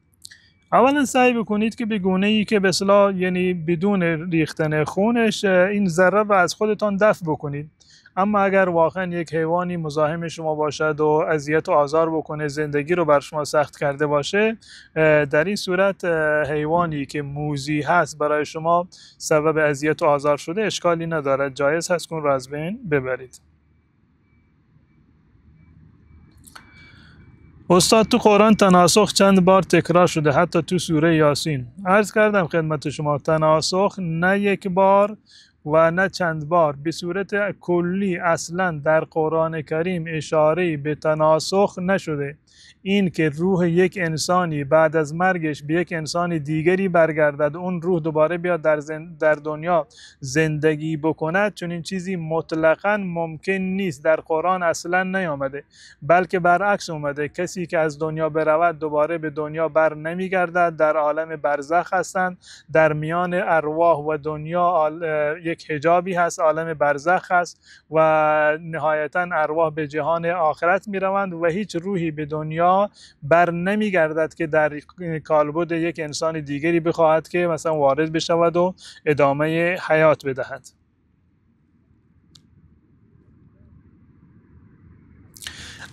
اولا سعی بکنید که به گونه‌ای که به اصطلاح یعنی بدون ریختن خونش این ضرر را از خودتان دفع بکنید. اما اگر واقعا یک حیوانی مزاحم شما باشد و اذیت و آزار بکنه، زندگی رو بر شما سخت کرده باشه، در این صورت حیوانی که موذی هست برای شما، سبب اذیت و آزار شده، اشکالی ندارد، جایز هست که اون رو از بین ببرید. استاد تو قرآن تناسخ چند بار تکرار شده، حتی تو سوره یاسین. عرض کردم خدمت شما تناسخ نه یک بار و نه چند بار، به صورت کلی اصلا در قرآن کریم اشاره به تناسخ نشده. این که روح یک انسانی بعد از مرگش به یک انسان دیگری برگردد، اون روح دوباره بیاد در دنیا زندگی بکند، چون این چیزی مطلقا ممکن نیست، در قرآن اصلا نیامده، بلکه برعکس اومده. کسی که از دنیا برود دوباره به دنیا بر نمیگردد، در عالم برزخ هستند، در میان ارواح و دنیا یک حجابی هست، عالم برزخ هست و نهایتا ارواح به جهان آخرت می روند و هیچ روحی به دنیا بر نمی گردد که در کالبد یک انسان دیگری بخواهد که مثلا وارد بشود و ادامه حیات بدهد.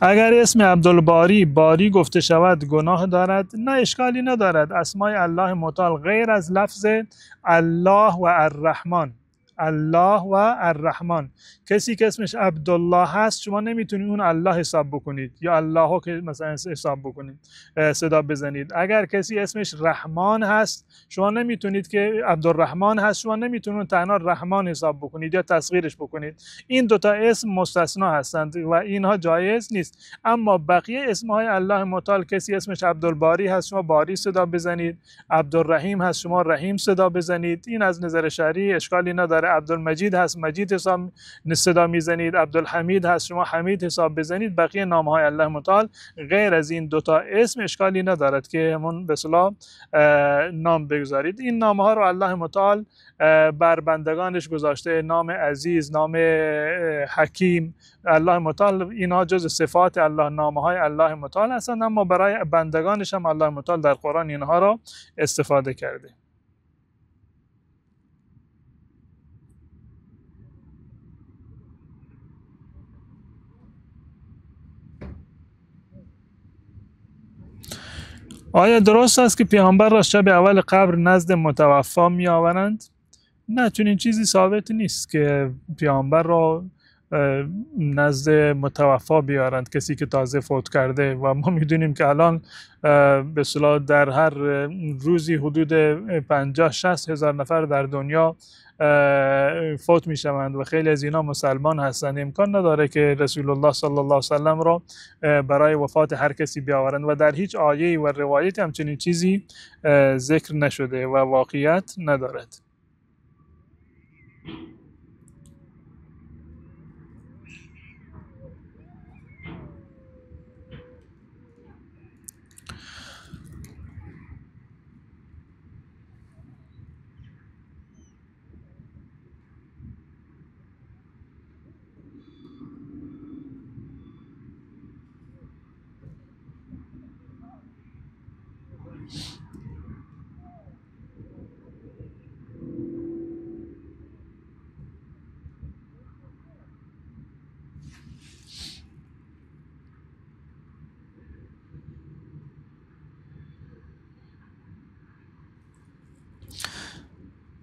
اگر اسم عبدالباری باری گفته شود گناه دارد؟ نه، اشکالی ندارد. اسمای الله متعال غیر از لفظ الله و الرحمن، الله و الرحمن، کسی که اسمش عبدالله هست شما نمیتونید اون الله حساب بکنید یا الله که مثلا حساب بکنید صدا بزنید. اگر کسی اسمش رحمان هست شما نمیتونید که عبدالرحمن هست شما نمیتونید تنها رحمان حساب بکنید یا تصغیرش بکنید. این دوتا اسم مستثنا هستند و اینها جایز نیست. اما بقیه اسمهای الله متعال کسی اسمش عبدالباری هست شما باری صدا بزنید، عبدالرحیم هست شما رحیم صدا بزنید، این از نظر شرعی اشکالی نداره. عبدالمجید هست مجید حساب صدا میزنید، عبدالحمید هست شما حمید حساب بزنید. بقیه نامهای الله متعال غیر از این دوتا اسم اشکالی ندارد که همون به اصطلاح نام بگذارید. این نامها رو الله متعال بر بندگانش گذاشته، نام عزیز، نام حکیم. الله متعال اینها جز صفات الله، نامهای الله متعال هستند، اما برای بندگانش هم الله متعال در قرآن اینها را استفاده کرده. آیا درست است که پیامبر را شب اول قبر نزد متوفا می آورند؟ نه، چون این چیزی ثابت نیست که پیامبر را نزد متوفا بیارند، کسی که تازه فوت کرده. و ما میدونیم که الان به اصطلاح در هر روزی حدود 50-60 هزار نفر در دنیا فوت می شوند و خیلی از اینا مسلمان هستند. امکان نداره که رسول الله صلی الله علیه و سلم را برای وفات هر کسی بیاورند و در هیچ آیه و روایت همچنین چیزی ذکر نشده و واقعیت ندارد.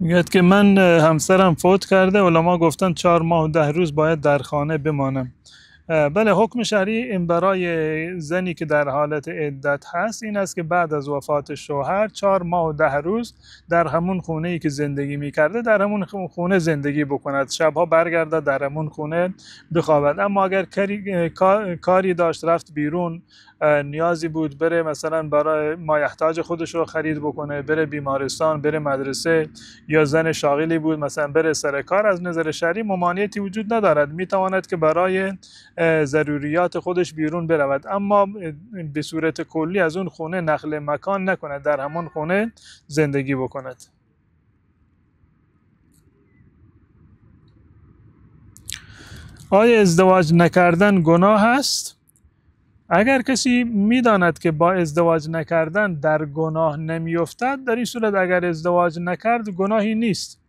میگه که من همسرم فوت کرده، علما گفتن 4 ماه و 10 روز باید در خانه بمانم. بله، حکم شرعی این برای زنی که در حالت عدت هست این است که بعد از وفات شوهر 4 ماه و 10 روز در همون خونه ای که زندگی میکرده در همون خونه زندگی بکند، شبها برگردد در همون خونه بخوابد. اما اگر کاری داشت رفت بیرون، نیازی بود بره مثلا برای مایحتاج خودش رو خرید بکنه، بره بیمارستان، بره مدرسه، یا زن شاغلی بود مثلا بره سر کار، از نظر شرعی ممانعتی وجود ندارد، میتواند که برای ضروریات خودش بیرون برود، اما به صورت کلی از اون خونه نقل مکان نکند، در همون خونه زندگی بکند. آیا ازدواج نکردن گناه است؟ اگر کسی میداند که با ازدواج نکردن در گناه نمیافتد، در این صورت اگر ازدواج نکرد گناهی نیست.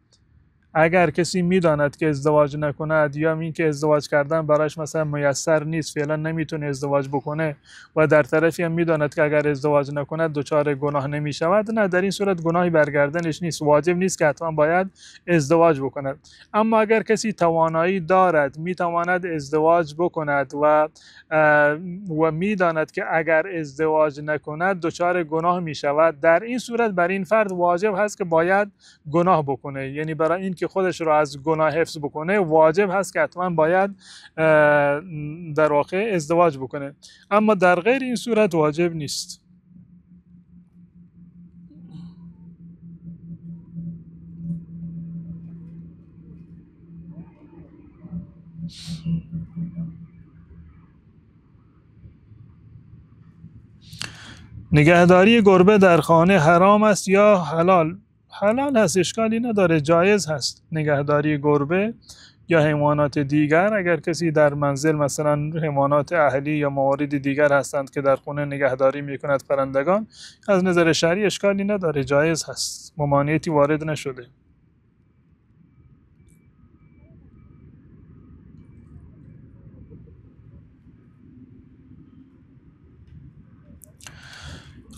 اگر کسی میداند که ازدواج نکند یا این که ازدواج کردن براش مثلا میسر نیست، فعلا نمیتونه ازدواج بکنه و در طرفی هم میداند که اگر ازدواج نکند دچار گناه نمیشود، نه، در این صورت گناهی برگردنش نیست، واجب نیست که حتما باید ازدواج بکند. اما اگر کسی توانایی دارد میتواند ازدواج بکند و میداند که اگر ازدواج نکند دچار گناه میشود، در این صورت بر این فرد واجب هست که باید گناه بکنه. یعنی برای این که خودش رو از گناه حفظ بکنه واجب هست که حتما باید در واقع ازدواج بکنه، اما در غیر این صورت واجب نیست. نگهداری گربه در خانه حرام است یا حلال؟ حلال هست، اشکالی نداره، جایز هست نگهداری گربه یا حیوانات دیگر. اگر کسی در منزل مثلا حیوانات اهلی یا موارد دیگر هستند که در خانه نگهداری میکند پرندگان، از نظر شرعی اشکالی نداره، جایز هست، ممانعتی وارد نشده.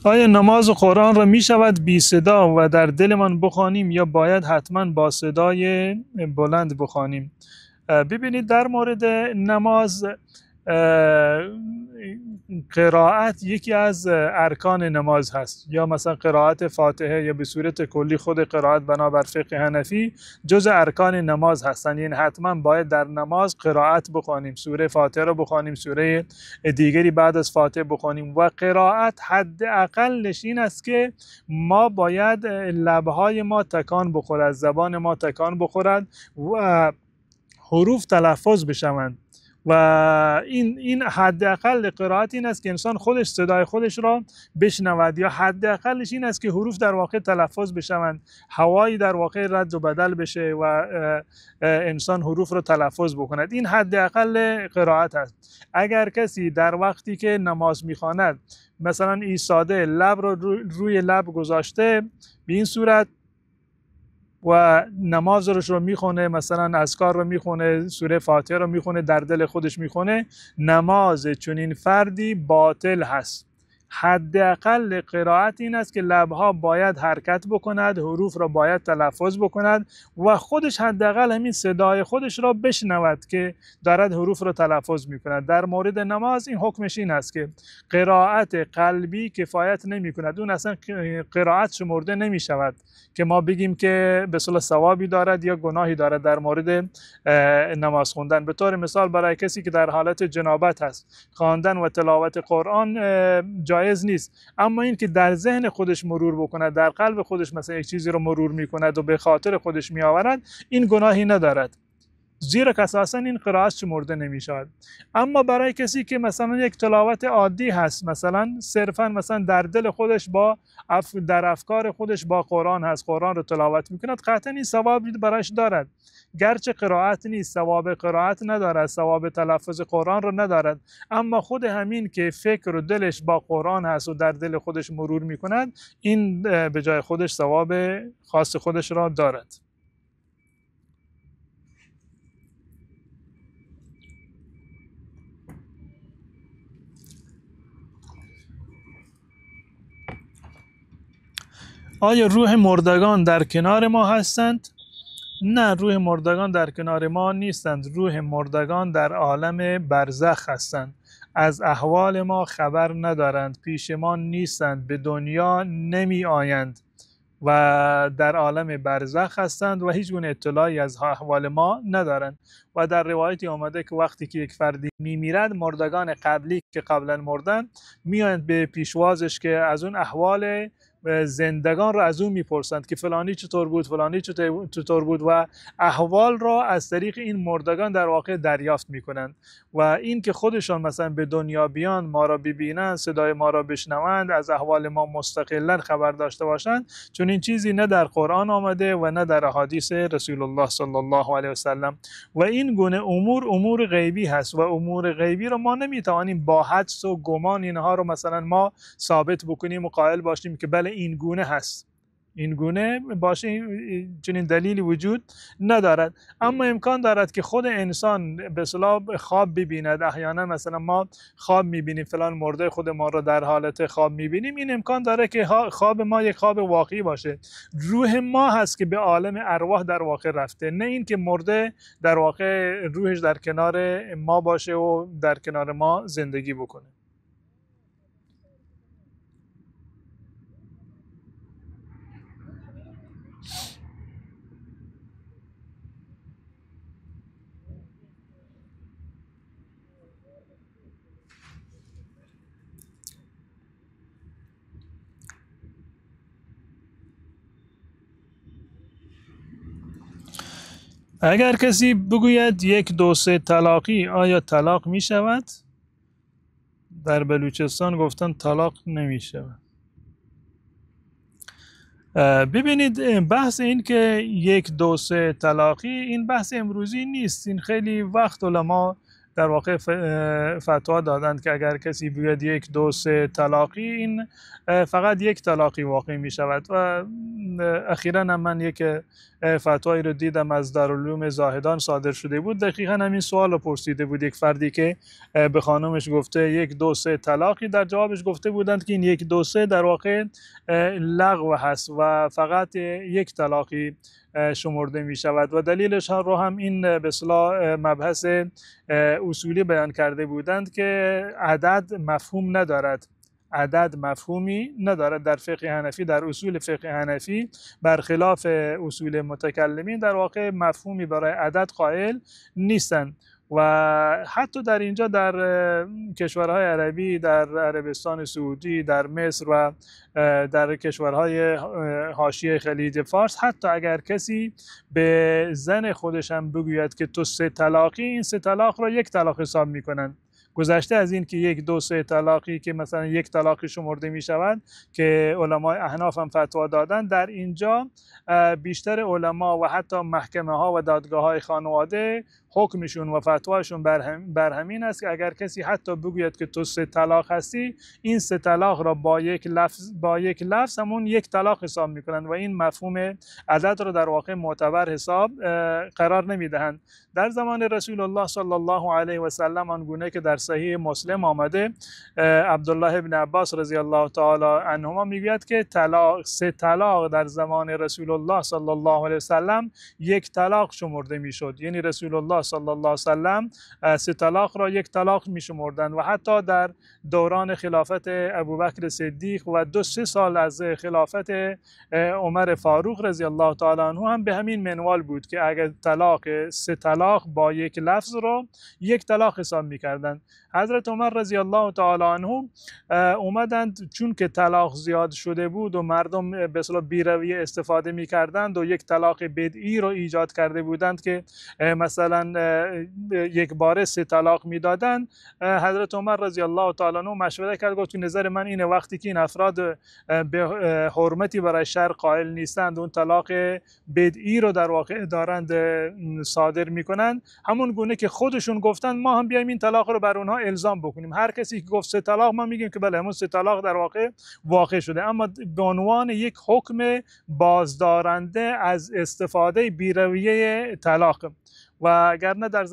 آیا نماز و قرآن را می شود بی صدا و در دلمان بخوانیم یا باید حتما با صدای بلند بخوانیم؟ ببینید، در مورد نماز قرائت یکی از ارکان نماز هست، یا مثلا قرائت فاتحه یا به صورت کلی خود قرائت بنابر فقه حنفی جز ارکان نماز هستند. یعنی حتما باید در نماز قرائت بخوانیم، سوره فاتحه رو بخوانیم، سوره دیگری بعد از فاتحه بخوانیم. و قرائت حد اقلش این است که ما باید لبهای ما تکان بخورد، زبان ما تکان بخورد و حروف تلفظ بشوند. و این حداقل قرائت این است که انسان خودش صدای خودش را بشنود، یا حداقلش این است که حروف در واقع تلفظ بشوند، هوایی در واقع رد و بدل بشه و انسان حروف را تلفظ بکند. این حداقل قرائت است. اگر کسی در وقتی که نماز میخواند مثلا ایستاده، لب را روی لب گذاشته، به این صورت و نماز رو میخونه، مثلا اذکار رو میخونه، سوره فاتحه رو میخونه، در دل خودش میخونه، نماز چنین فردی باطل هست. حداقل قرائت این است که لبها باید حرکت بکند، حروف را باید تلفظ بکند و خودش حداقل همین صدای خودش را بشنود که دارد حروف را تلفظ میکند. در مورد نماز این حکمش این است که قرائت قلبی کفایت نمیکند، اون اصلا قرائت شمرده نمیشود که ما بگیم که به اصطلاح ثوابی دارد یا گناهی دارد در مورد نماز خوندن. به طور مثال برای کسی که در حالت جنابت هست، خواندن و تلاوت قرآن جایز نیست، اما این که در ذهن خودش مرور بکند، در قلب خودش مثلا یک چیزی رو مرور میکند و به خاطر خودش میآورد، این گناهی ندارد، زیرا که اساسا این قرائت شمرده نمیشود. اما برای کسی که مثلا یک تلاوت عادی هست، مثلا صرفا مثلا در دل خودش در افکار خودش با قرآن هست، قرآن رو تلاوت میکند، قطعا این ثوابی برایش دارد، گرچه قرائت نیست، ثواب قرائت ندارد، ثواب تلفظ قرآن رو ندارد، اما خود همین که فکر و دلش با قرآن هست و در دل خودش مرور میکند، این به جای خودش ثواب خاص خودش را دارد. آیا روح مردگان در کنار ما هستند؟ نه، روح مردگان در کنار ما نیستند. روح مردگان در عالم برزخ هستند، از احوال ما خبر ندارند، پیش ما نیستند، به دنیا نمی آیند و در عالم برزخ هستند و هیچ گونه اطلاعی از احوال ما ندارند. و در روایتی آمده که وقتی که یک فردی میمیرد، مردگان قبلی که قبلا مردن میآیند به پیشوازش که از اون احوال زندگان را از اون میپرسند که فلانی چطور بود، فلانی چطور بود، و احوال را از طریق این مردگان در واقع دریافت میکنند. و این که خودشان مثلا به دنیا بیان، ما را ببینند، صدای ما را بشنوند، از احوال ما مستقلا خبر داشته باشند، چون این چیزی نه در قرآن آمده و نه در احادیث رسول الله صلی الله علیه و سلم. و این گونه امور غیبی هست و امور غیبی رو ما نمیتوانیم با حدس و گمان اینها رو مثلا ما ثابت بکنیم و قائل باشیم که بله این گونه هست. این گونه باشه چنین دلیلی وجود ندارد. اما امکان دارد که خود انسان به اصطلاح خواب ببیند. احیانا مثلا ما خواب میبینیم فلان مرده خود ما رو در حالت خواب میبینیم. این امکان داره که خواب ما یک خواب واقعی باشه. روح ما هست که به عالم ارواح در واقع رفته، نه این که مرده در واقع روحش در کنار ما باشه و در کنار ما زندگی بکنه. اگر کسی بگوید 1 2 3 طلاقی، آیا طلاق می شود؟ در بلوچستان گفتن طلاق نمی شود. ببینید بحث این که 1 2 3 طلاقی این بحث امروزی نیست. این خیلی وقت علما در واقع فتوا دادند که اگر کسی بگوید 1 2 3 طلاقی، این فقط 1 طلاقی واقع می شود. و اخیراً هم من یک فتوایی رو دیدم از دارالعلوم زاهدان صادر شده بود، دقیقاً همین سوال رو پرسیده بود یک فردی که به خانمش گفته 1 2 3 طلاقی، در جوابش گفته بودند که این 1 2 3 در واقع لغو هست و فقط 1 طلاقی شمرده می شود. و دلیلش رو هم این به اصطلاح مبحث اصولی بیان کرده بودند که عدد مفهوم ندارد. عدد مفهومی ندارد در فقه حنفی، در اصول فقه حنفی برخلاف اصول متکلمین در واقع مفهومی برای عدد قائل نیستند. و حتی در اینجا در کشورهای عربی، در عربستان سعودی، در مصر و در کشورهای حاشیه خلیج فارس، حتی اگر کسی به زن خودش هم بگوید که تو 3 طلاقی، این 3 طلاق را 1 طلاق حساب میکنن. گذشته از این که 1 2 3 طلاقی که مثلا 1 طلاق شمرده می شود که علمای احناف هم فتوا دادن، در اینجا بیشتر علما و حتی محکمه ها و دادگاه های خانواده حکمشون و فتواشون بر همین است که اگر کسی حتی بگوید که تو 3 طلاق هستی، این 3 طلاق را با یک لفظ همون 1 طلاق حساب میکنند و این مفهوم عدد را در واقع معتبر حساب قرار نمیدهند. در زمان رسول الله صلی الله علیه و سلم آنگونه که در صحیح مسلم آمده، عبدالله ابن عباس رضی الله تعالی عنهما میگوید که 3 طلاق در زمان رسول الله صلی الله علیه و سلم 1 طلاق شمرده میشد. یعنی رسول الله صلی الله علیه و سلم 3 طلاق را 1 طلاق میشمردند. و حتی در دوران خلافت ابوبکر صدیق و 2-3 سال از خلافت عمر فاروق رضی الله تعالی عنه هم به همین منوال بود که اگر 3 طلاق با 1 لفظ رو 1 طلاق حساب میکردند. حضرت عمر رضی الله تعالی عنه اومدند چون که طلاق زیاد شده بود و مردم به اصطلاح بی‌رویه استفاده میکردند و 1 طلاق بدعی رو ایجاد کرده بودند که مثلا یک باره 3 طلاق میدادند. حضرت عمر رضی الله تعالی عنه مشوره کرد، گفت تو نظر من اینه وقتی که این افراد به حرمتی برای شرع قائل نیستند، اون طلاق بدعی رو در واقع دارند صادر میکنند، همون گونه که خودشون گفتن ما هم بیایم این طلاق رو بر اونها الزام بکنیم. هر کسی که گفت 3 طلاق ما میگیم که بله همون 3 طلاق در واقع شده، اما به عنوان یک حکم بازدارنده از استفاده بی‌رویه طلاق. وگرنه در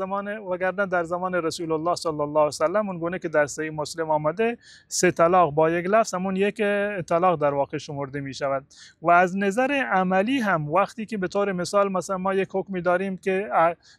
زمان رسول الله صلی الله علیه و سلم اون گونه که در صحیح مسلم آمده 3 طلاق با 1 لفظ همون 1 طلاق در واقع شمرده می شود. و از نظر عملی هم وقتی که به طور مثال مثلا ما یک حکمی داریم که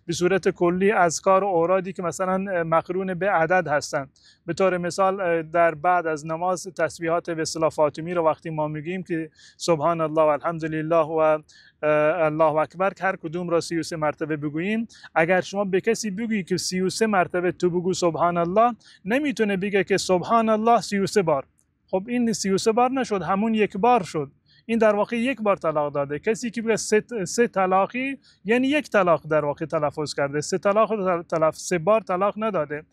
به صورت کلی اذکار و اورادی که مثلا مقرون به عدد هستند، به طور مثال در بعد از نماز تسبیحات به اصطلاح فاطمی رو وقتی ما میگیم که سبحان الله و الحمدلله و الله اکبر، هر کدوم را 33 مرتبه بگوییم، اگر شما به کسی بگویی که 33 مرتبه تو بگو سبحان الله، نمیتونه بگه که سبحان الله 33 بار. خب این 33 بار نشد، همون 1 بار شد. این در واقع 1 بار طلاق داده. کسی که بگه 3 طلاقی یعنی 1 طلاق در واقع تلفظ کرده، 3 طلاق 3 بار طلاق نداده.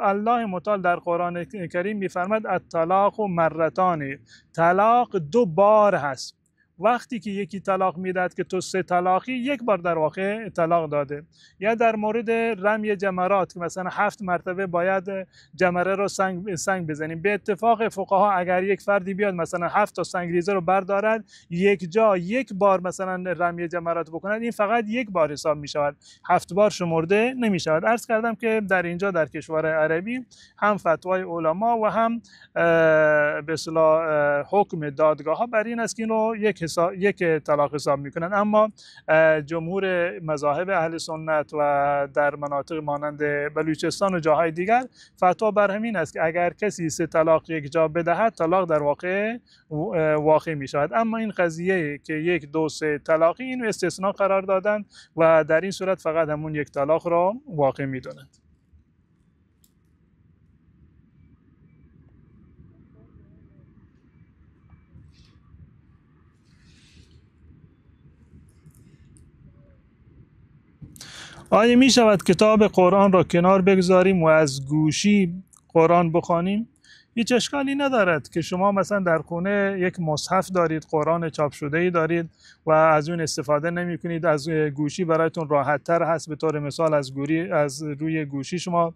الله متعال در قرآن کریم میفرماد الطلاق مرتان، طلاق 2 بار هست. وقتی که یکی طلاق میداد که تو 3 طلاقی، یک بار در واقع طلاق داده. یا در مورد رمی جمرات که مثلا 7 مرتبه باید جمره رو سنگ بزنیم. به اتفاق فقها اگر یک فردی بیاد مثلا 7 تا سنگریزه رو بردارد، یک جا یک بار مثلا رمی جمرات بکند، این فقط یک بار حساب می شود، 7 بار شمرده نمی شود. عرض کردم که در اینجا در کشور عربی هم فتوای علما و هم به اصطلاح حکم دادگاه ها بر این است که این رو یک طلاق حساب میکنند. اما جمهور مذاهب اهل سنت و در مناطق مانند بلوچستان و جاهای دیگر فتوا بر همین است که اگر کسی 3 طلاق یک جا بدهد، طلاق در واقع می شود. اما این قضیه که 1 2 3 طلاقی، این استثناء قرار دادند و در این صورت فقط همون یک طلاق را واقع می دونند. آیا می شود کتاب قرآن را کنار بگذاریم و از گوشی قرآن بخوانیم؟ هیچ اشکالی ندارد که شما مثلا در خونه یک مصحف دارید، قرآن چاپ شده ای دارید و از اون استفاده نمی کنید، از گوشی برایتون راحت تر هست، به طور مثال از روی گوشی شما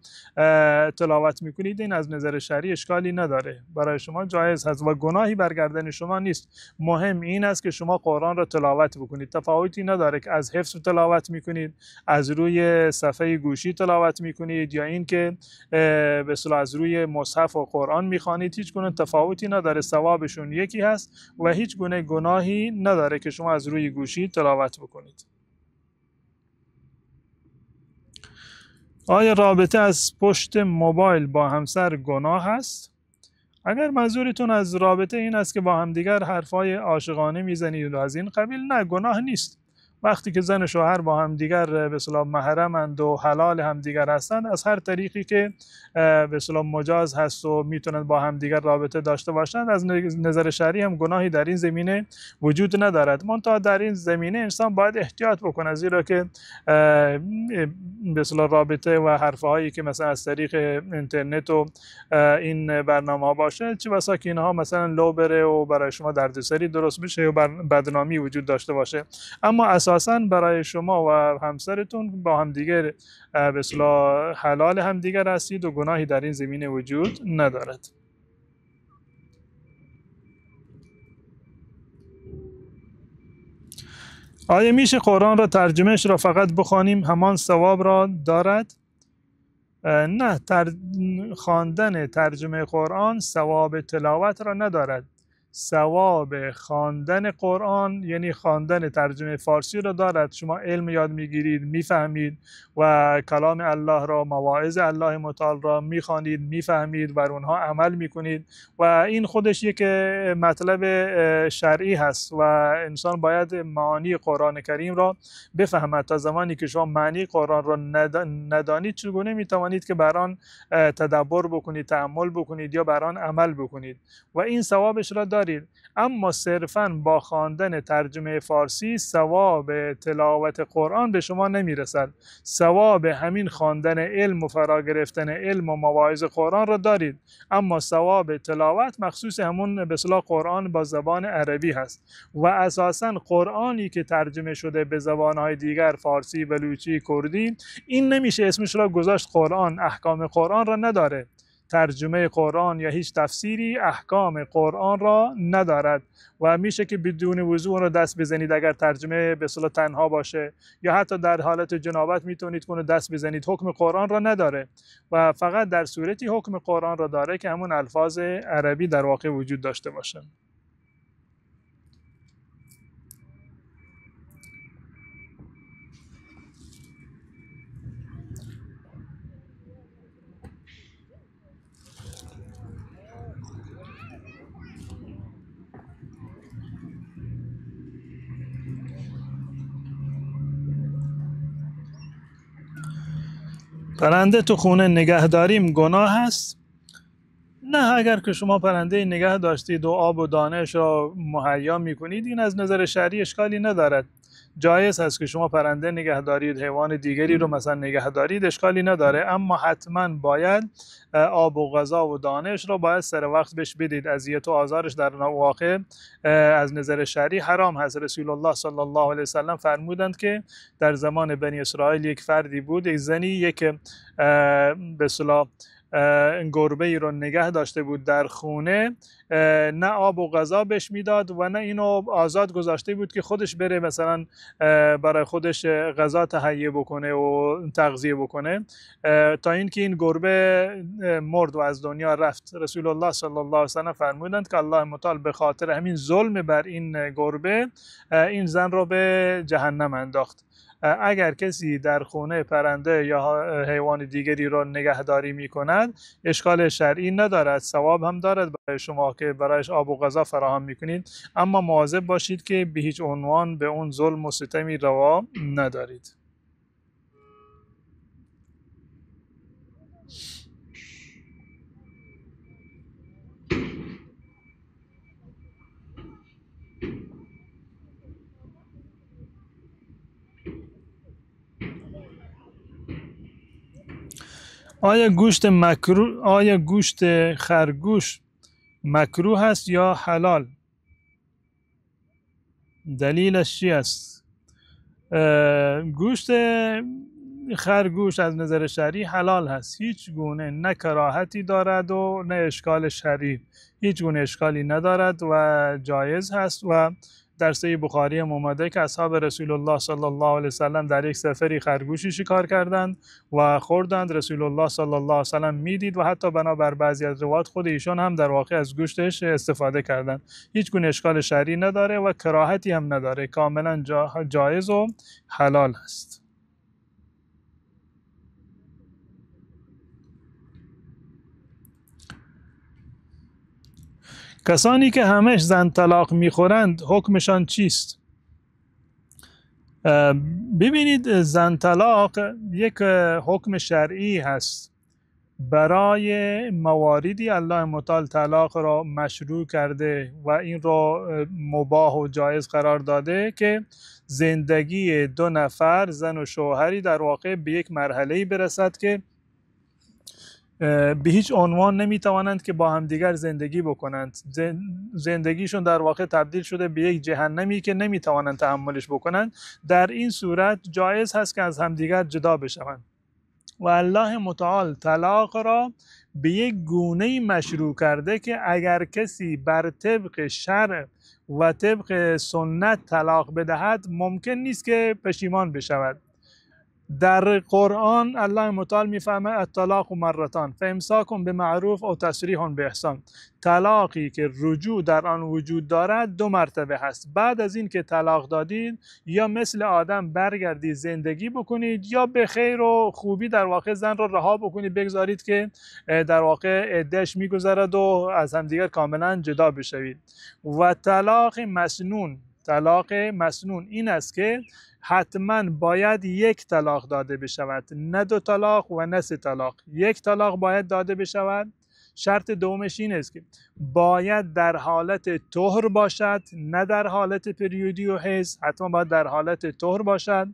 تلاوت می کنید، این از نظر شرعی اشکالی نداره، برای شما جایز هست و گناهی بر گردن شما نیست. مهم این است که شما قرآن را تلاوت بکنید. تفاوتی نداره که از حفظ تلاوت می کنید، از روی صفحه گوشی تلاوت می کنید، یا این که به اصطلاح از روی مصحف و قرآن میخوانید. هیچ گونه تفاوتی نداره، ثوابشون یکی هست و هیچ گونه گناهی نداره که شما از روی گوشی تلاوت بکنید. آیا رابطه از پشت موبایل با همسر گناه است؟ اگر منظورتون از رابطه این است که با همدیگر حرفای عاشقانه میزنید و از این قبیل، نه، گناه نیست. وقتی که زن و شوهر با همدیگر به اصطلاح محرمند و حلال همدیگر هستند، از هر طریقی که به اصطلاح مجاز هست و میتونند با همدیگر رابطه داشته باشند، از نظر شرعی هم گناهی در این زمینه وجود ندارد. منتها در این زمینه انسان باید احتیاط بکنه، زیرا که به اصطلاح رابطه و حرفهایی که مثلا از طریق اینترنت و این برنامه باشه، چه بسا که اینها مثلا لو بره و برای شما دردسری درست بشه و بدنامی وجود داشته باشه. اما اساساً برای شما و همسرتون با همدیگر به اصطلاح حلال همدیگر هستید و گناهی در این زمینه وجود ندارد. آیا میشه قرآن را ترجمهش را فقط بخوانیم همان ثواب را دارد؟ نه، خواندن ترجمه قرآن ثواب تلاوت را ندارد. ثواب خواندن قرآن یعنی خواندن ترجمه فارسی را دارد. شما علم یاد میگیرید، میفهمید و کلام الله را، مواعظ الله متعال را میخوانید، میفهمید و اونها عمل میکنید و این خودش یک مطلب شرعی هست و انسان باید معانی قرآن کریم را بفهمد. تا زمانی که شما معنی قرآن را ندانید، چگونه میتوانید که بر آن تدبر بکنید، تأمل بکنید یا بر آن عمل بکنید و این ثوابش را دارید. اما صرفاً با خواندن ترجمه فارسی ثواب تلاوت قرآن به شما نمیرسد. ثواب همین خواندن علم و فرا گرفتن علم و مواعظ قرآن را دارید، اما ثواب تلاوت مخصوص همون به اصطلاح قرآن با زبان عربی هست و اساساً قرآنی که ترجمه شده به زبانهای دیگر، فارسی، بلوچی، کردی، این نمیشه اسمش را گذاشت قرآن. احکام قرآن را نداره. ترجمه قرآن یا هیچ تفسیری احکام قرآن را ندارد و میشه که بدون وضو اون رو دست بزنید اگر ترجمه به اصطلاح تنها باشه، یا حتی در حالت جنابت میتونید اون رو دست بزنید. حکم قرآن را نداره و فقط در صورتی حکم قرآن را داره که همون الفاظ عربی در واقع وجود داشته باشه. پرنده تو خونه نگه داریم گناه هست؟ نه، اگر که شما پرنده نگه داشتید و آب و دانش را مهیا میکنید، این از نظر شرعی اشکالی ندارد. جایز هست که شما پرنده نگه دارید، حیوان دیگری رو مثلا نگه دارید، اشکالی نداره، اما حتما باید آب و غذا و دانش را باید سر وقت بهش بدید. اذیت و آزارش در واقع از نظر شرعی حرام هست. رسول الله صلی الله علیه وسلم فرمودند که در زمان بنی اسرائیل یک فردی بود، یک زنی، یک به اصطلاح گربه ای رو نگه داشته بود در خونه، نه آب و غذا بهش میداد و نه اینو آزاد گذاشته بود که خودش بره مثلا برای خودش غذا تهیه بکنه و تغذیه بکنه، تا اینکه این گربه مرد و از دنیا رفت. رسول الله صلی الله علیه و سلم فرمودند که الله متعال به خاطر همین ظلم بر این گربه این زن رو به جهنم انداخت. اگر کسی در خونه پرنده یا حیوان دیگری را نگهداری می کند، اشکال شرعی ندارد، ثواب هم دارد برای شما که برایش آب و غذا فراهم می کنید، اما مواظب باشید که به هیچ عنوان به اون ظلم و ستمی روا ندارید. آیا گوشت خرگوش مکروه است یا حلال؟ دلیلش چی است؟ گوشت خرگوش از نظر شرعی حلال هست، هیچ گونه نه کراهتی دارد و نه اشکال شرعی، هیچ گونه اشکالی ندارد و جایز هست. و در صحیح بخاری هم اومده که اصحاب رسول الله صلی الله علیه وسلم در یک سفری خرگوشی شکار کردند و خوردند. رسول الله صلی الله علیه وسلم میدید و حتی بنابر بعضی از روایات خود ایشان هم در واقع از گوشتش استفاده کردند. هیچ گونه اشکال شرعی نداره و کراهتی هم نداره، کاملا جایز و حلال هست. کسانی که همش زن طلاق میخورند حکمشان چیست؟ ببینید، زن طلاق یک حکم شرعی هست. برای مواردی الله متعال طلاق را مشروع کرده و این را مباح و جایز قرار داده که زندگی دو نفر، زن و شوهری، در واقع به یک مرحله‌ای برسد که به هیچ عنوان نمیتوانند که با همدیگر زندگی بکنند. زندگیشون در واقع تبدیل شده به یک جهنمی که نمیتوانند تحملش بکنند. در این صورت جایز هست که از همدیگر جدا بشوند و الله متعال طلاق را به یک گونه مشروع کرده که اگر کسی بر طبق شرع و طبق سنت طلاق بدهد، ممکن نیست که پشیمان بشود. در قرآن الله متعال میفهمه الطلاق مرتان فامساک بمعروف او تسریح باحسان. طلاقی که رجوع در آن وجود دارد دو مرتبه هست. بعد از این که طلاق دادید، یا مثل آدم برگردید زندگی بکنید، یا به خیر و خوبی در واقع زن رو رها بکنید، بگذارید که در واقع عده‌اش میگذرد و از همدیگر کاملا جدا بشوید. و طلاق مسنون این است که حتما باید یک طلاق داده بشود، نه دو طلاق و نه سه طلاق. یک طلاق باید داده بشود. شرط دومش این است که باید در حالت طهر باشد، نه در حالت پریودی و حیض، حتما باید در حالت طهر باشد.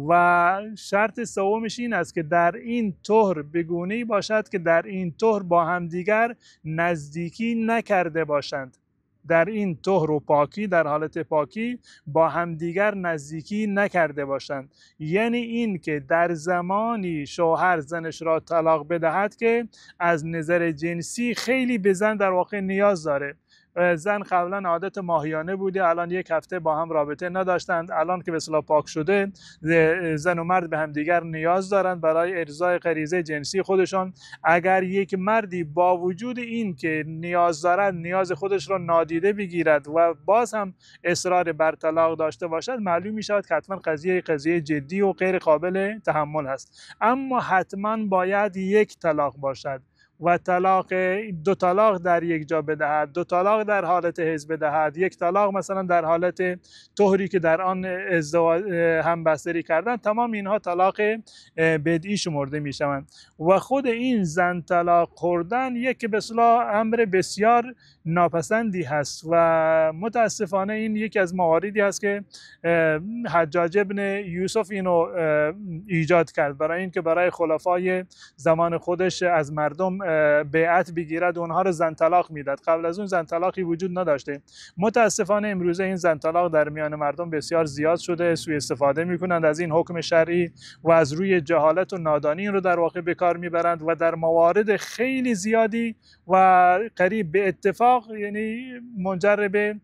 و شرط سومش این است که در این طهر بگونه‌ای باشد که در این طهر با همدیگر نزدیکی نکرده باشند. در این طهر و پاکی، در حالت پاکی، با همدیگر نزدیکی نکرده باشند. یعنی این که در زمانی شوهر زنش را طلاق بدهد که از نظر جنسی خیلی به زن در واقع نیاز داره. زن قبلا عادت ماهیانه بوده، الان یک هفته با هم رابطه نداشتند، الان که به اصطلاح پاک شده، زن و مرد به همدیگر نیاز دارند برای ارضای غریزه جنسی خودشان. اگر یک مردی با وجود این که نیاز دارد، نیاز خودش را نادیده بگیرد و باز هم اصرار بر طلاق داشته باشد، معلوم می شود که حتما قضیه جدی و غیر قابل تحمل هست. اما حتما باید یک طلاق باشد و دو طلاق در یک جا بدهد، دو طلاق در حالت حیض بدهد، یک طلاق مثلا در حالت طهری که در آن ازدواج همبستری کردن، تمام اینها طلاق بدعی شمرده می شوند. و خود این زن طلاق خوردن یک به اصطلاح امر بسیار ناپسندی هست و متاسفانه این یکی از مواردی هست که حجاج ابن یوسف اینو ایجاد کرد برای اینکه برای خلفای زمان خودش از مردم بیعت بگیرد، اونها رو زن طلاق میداد. قبل از اون زن طلاقی وجود نداشته. متاسفانه امروزه این زن طلاق در میان مردم بسیار زیاد شده، سوء استفاده میکنند از این حکم شرعی و از روی جهالت و نادانی رو در واقع به کار میبرند و در موارد خیلی زیادی و قریب به اتفاق یعنی منجر به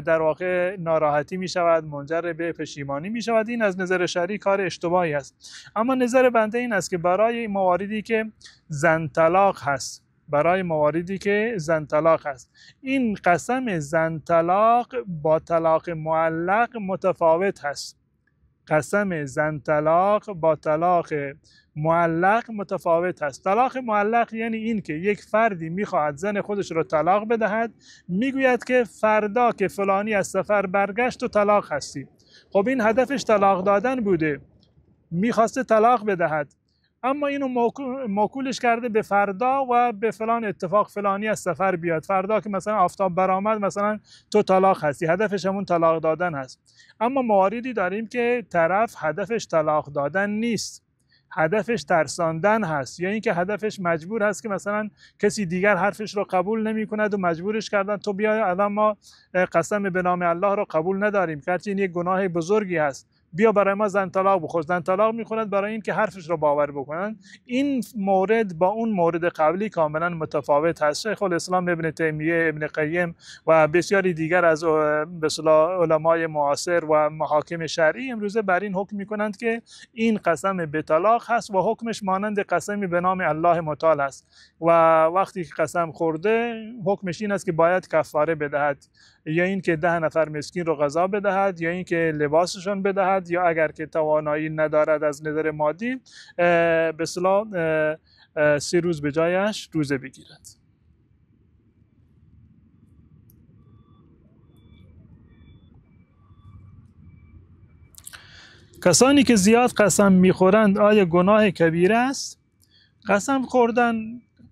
در واقع ناراحتی می شود، منجر به پشیمانی می شود. این از نظر شرعی کار اشتباهی است. اما نظر بنده این است که برای مواردی که زن طلاق هست، برای مواردی که زن طلاق هست، این قسم زن طلاق با طلاق معلق متفاوت هست. قسم زن طلاق با طلاق معلق متفاوت است. طلاق معلق یعنی این که یک فردی میخواهد زن خودش رو طلاق بدهد، میگوید که فردا که فلانی از سفر برگشت و طلاق هستی. خب این هدفش طلاق دادن بوده، میخواسته طلاق بدهد، اما اینو موکولش کرده به فردا و به فلان اتفاق فلانی از سفر بیاد، فردا که مثلا آفتاب برآمد مثلا تو طلاق هستی، هدفش همون طلاق دادن هست. اما مواردی داریم که طرف هدفش طلاق دادن نیست، هدفش ترساندن هست، یا اینکه هدفش مجبور هست که مثلا کسی دیگر حرفش رو قبول نمی کند و مجبورش کردن تو بیا الان ما قسم به نام الله رو قبول نداریم، گرچه این یک گناه بزرگی هست، بیا برای ما زن طلاق بخور. زن طلاق میخوند برای اینکه حرفش رو باور بکنن. این مورد با اون مورد قبلی کاملا متفاوت هست. شیخ الاسلام ابن تیمیه، ابن قیم و بسیاری دیگر از به اصطلاح علمای معاصر و محاکم شرعی امروزه بر این حکم میکنند که این قسم به طلاق هست و حکمش مانند قسمی به نام الله متعال است و وقتی که قسم خورده حکمش این است که باید کفاره بدهد، یا این که 10 نفر مسکین رو غذا بدهد، یا این که لباسشون بدهد، یا اگر که توانایی ندارد از نظر مادی به اصطلاح 3 روز به جایش روزه بگیرد. کسانی که زیاد قسم میخورند آیا گناه کبیره است؟ قسم خوردن،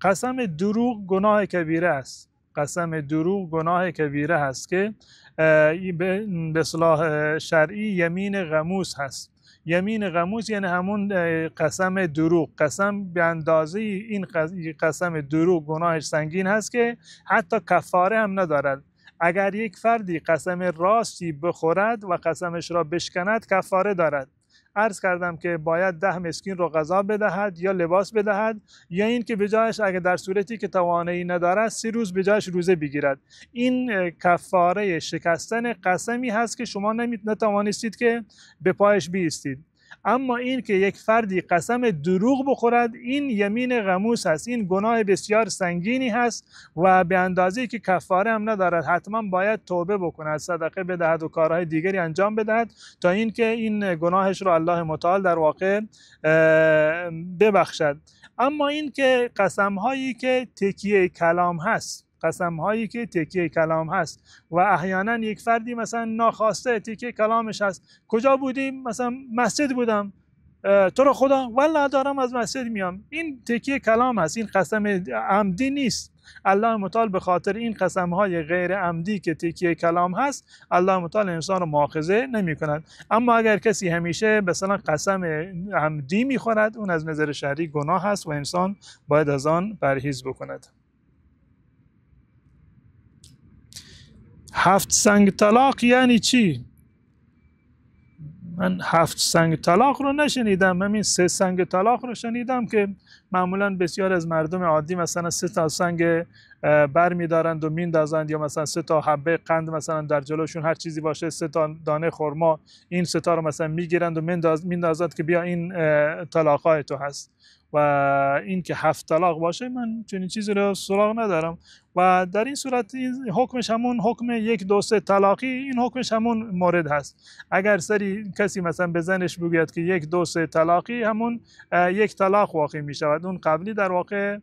قسم دروغ گناه کبیره است. قسم دروغ گناه کبیره هست که به اصطلاح شرعی یمین غموس هست. یمین غموس یعنی همون قسم دروغ. قسم به اندازه این قسم دروغ گناهش سنگین هست که حتی کفاره هم ندارد. اگر یک فردی قسم راستی بخورد و قسمش را بشکند کفاره دارد. عرض کردم که باید 10 مسکین رو غذا بدهد یا لباس بدهد، یا این که به جایش اگر در صورتی که توانایی ندارد 3 روز به جایش روزه بگیرد. این کفاره شکستن قسمی هست که شما نتوانستید که به پایش بیستید. اما این که یک فردی قسم دروغ بخورد این یمین غموس هست، این گناه بسیار سنگینی هست و به اندازه‌ای که کفاره هم ندارد. حتما باید توبه بکند، صدقه بدهد و کارهای دیگری انجام بدهد تا اینکه این گناهش رو الله متعال در واقع ببخشد. اما این که قسم هایی که تکیه کلام هست، قسم هایی که تکیه کلام هست و احیانا یک فردی مثلا ناخواسته تکیه کلامش هست، کجا بودی؟ مثلا مسجد بودم، تو رو خدا والله دارم از مسجد میام. این تکیه کلام هست، این قسم عمدی نیست. الله متعال به خاطر این قسم های غیر عمدی که تکیه کلام هست الله متعال انسان رو مؤاخذه نمی کند. اما اگر کسی همیشه مثلا قسم عمدی میخورد اون از نظر شرعی گناه هست و انسان باید از آن پرهیز بکند. 7 سنگ طلاق یعنی چی؟ من 7 سنگ طلاق رو نشنیدم، همین 3 سنگ طلاق رو شنیدم که معمولا بسیار از مردم عادی مثلا 3 تا سنگ بر میدارند و میندازند، یا مثلا 3 تا حبه قند مثلا در جلوشون هر چیزی باشه 3 تا دانه خرما، این 3 تا رو مثلا میگیرند و میندازند که بیا این طلاقای تو هست. و این که 7 طلاق باشه من چنین چیزی رو سراغ ندارم. و در این صورت این حکمش همون حکم 1 2 3 طلاقی، این حکمش همون مورد هست. اگر کسی مثلا به زنش بگوید که 1 2 3 طلاقی، همون 1 طلاق واقع می شود، اون قبلی در واقع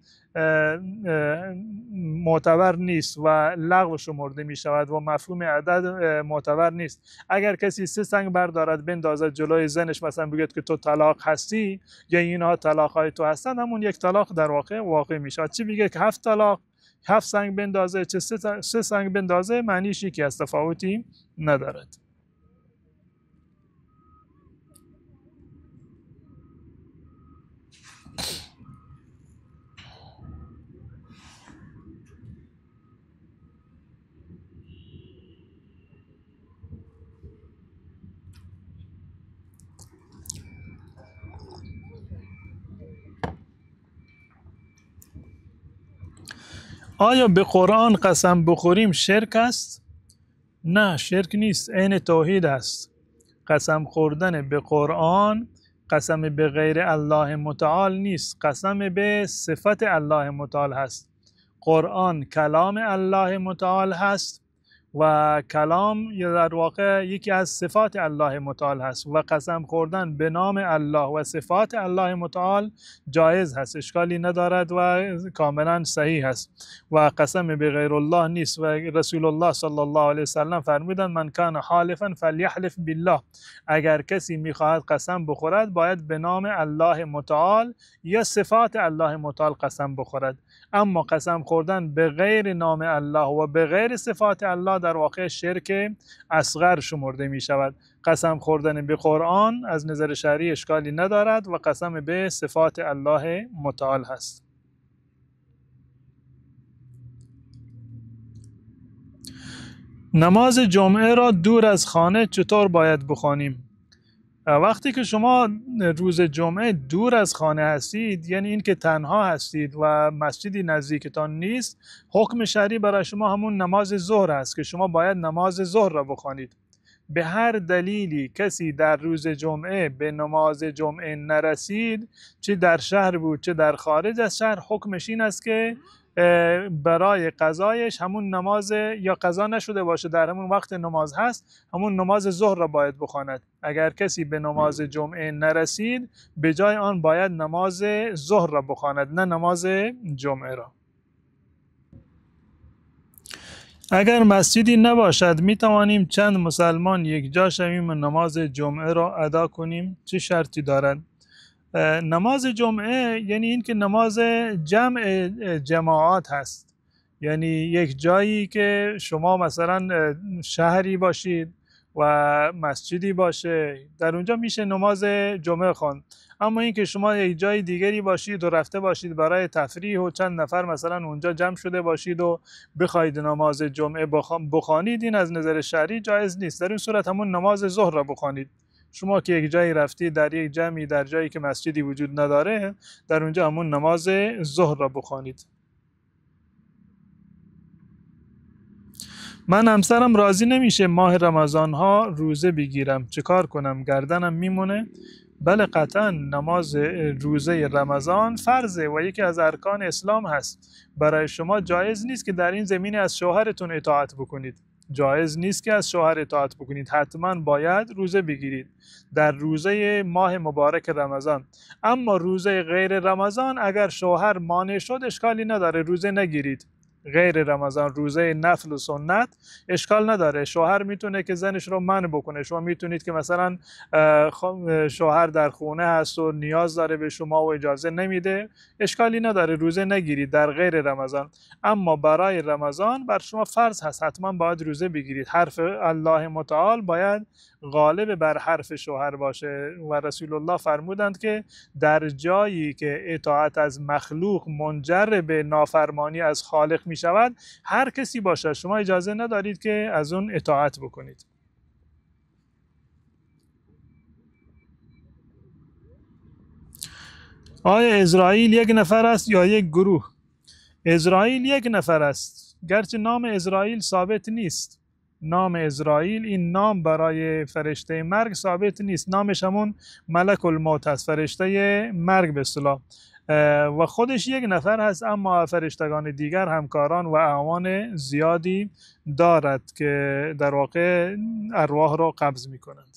معتبر نیست و لغو شمرده می شود و مفهوم عدد معتبر نیست. اگر کسی 3 سنگ بردارد بندازد جلوی زنش، مثلا بگید که تو طلاق هستی یا اینها طلاق های تو هستند، همون 1 طلاق در واقع می شود. چی بگه که 7 طلاق، 7 سنگ بندازه، چه 3 سنگ بندازه، معنیش یکی از تفاوتی ندارد. آیا به قرآن قسم بخوریم شرک است؟ نه، شرک نیست، عین توحید است. قسم خوردن به قرآن قسم به غیر الله متعال نیست، قسم به صفت الله متعال هست. قرآن کلام الله متعال هست و کلام در واقع یکی از صفات الله متعال هست و قسم خوردن به نام الله و صفات الله متعال جایز هست، اشکالی ندارد و کاملا صحیح هست و قسم به غیر الله نیست. و رسول الله صلی الله علیه وسلم فرمودند من کان حالفا فلیحلف بالله، اگر کسی میخواهد قسم بخورد باید به نام الله متعال یا صفات الله متعال قسم بخورد. اما قسم خوردن به غیر نام الله و به غیر صفات الله در واقع شرک اصغر شمرده می شود. قسم خوردن به قرآن از نظر شرعی اشکالی ندارد و قسم به صفات الله متعال هست. نماز جمعه را دور از خانه چطور باید بخوانیم؟ وقتی که شما روز جمعه دور از خانه هستید، یعنی این که تنها هستید و مسجدی نزدیکتان نیست، حکم شرعی برای شما همون نماز ظهر است که شما باید نماز ظهر را بخوانید. به هر دلیلی کسی در روز جمعه به نماز جمعه نرسید، چه در شهر بود چه در خارج از شهر، حکمش این است که برای قضایش همون نماز، یا قضا نشده باشه در همون وقت نماز هست، همون نماز ظهر را باید بخواند. اگر کسی به نماز جمعه نرسید، به جای آن باید نماز ظهر را بخواند، نه نماز جمعه را. اگر مسجدی نباشد می توانیم چند مسلمان یک جا شویم و نماز جمعه را ادا کنیم؟ چه شرطی دارد؟ نماز جمعه یعنی این که نماز جماعات هست، یعنی یک جایی که شما مثلا شهری باشید و مسجدی باشه، در اونجا میشه نماز جمعه خواند. اما این که شما یک جای دیگری باشید و رفته باشید برای تفریح و چند نفر مثلا اونجا جمع شده باشید و بخواید نماز جمعه بخوانید، این از نظر شرعی جایز نیست. در این صورت همون نماز ظهر را بخوانید. شما که یک جایی رفتید در یک جمعی در جایی که مسجدی وجود نداره، در اونجا همون نماز ظهر را بخوانید. من همسرم راضی نمیشه ماه رمضان ها روزه بگیرم، چه کار کنم؟ گردنم میمونه. بله قطعا نماز روزه رمضان فرضه و یکی از ارکان اسلام هست. برای شما جایز نیست که در این زمینه از شوهرتون اطاعت بکنید. جایز نیست که از شوهر اطاعت بکنید، حتما باید روزه بگیرید در روزه ماه مبارک رمضان. اما روزه غیر رمضان اگر شوهر مانع شد اشکالی نداره، روزه نگیرید. غیر رمضان روزه نفل و سنت اشکال نداره، شوهر میتونه که زنش رو منع بکنه. شما میتونید که مثلا شوهر در خونه هست و نیاز داره به شما و اجازه نمیده، اشکالی نداره، روزه نگیرید در غیر رمضان. اما برای رمضان بر شما فرض هست، حتما باید روزه بگیرید. حرف الله متعال باید غالب بر حرف شوهر باشه و رسول الله فرمودند که در جایی که اطاعت از مخلوق منجر به نافرمانی از خالق می شود، هر کسی باشه شما اجازه ندارید که از اون اطاعت بکنید. آیا اسرائیل یک نفر است یا یک گروه؟ اسرائیل یک نفر است، گرچه نام اسرائیل ثابت نیست. نام اسرائیل، این نام برای فرشته مرگ ثابت نیست، نامش همون ملک الموت است، فرشته مرگ به اصطلاح. و خودش یک نفر هست، اما فرشتگان دیگر همکاران و اعوان زیادی دارد که در واقع ارواح را قبض می کنند.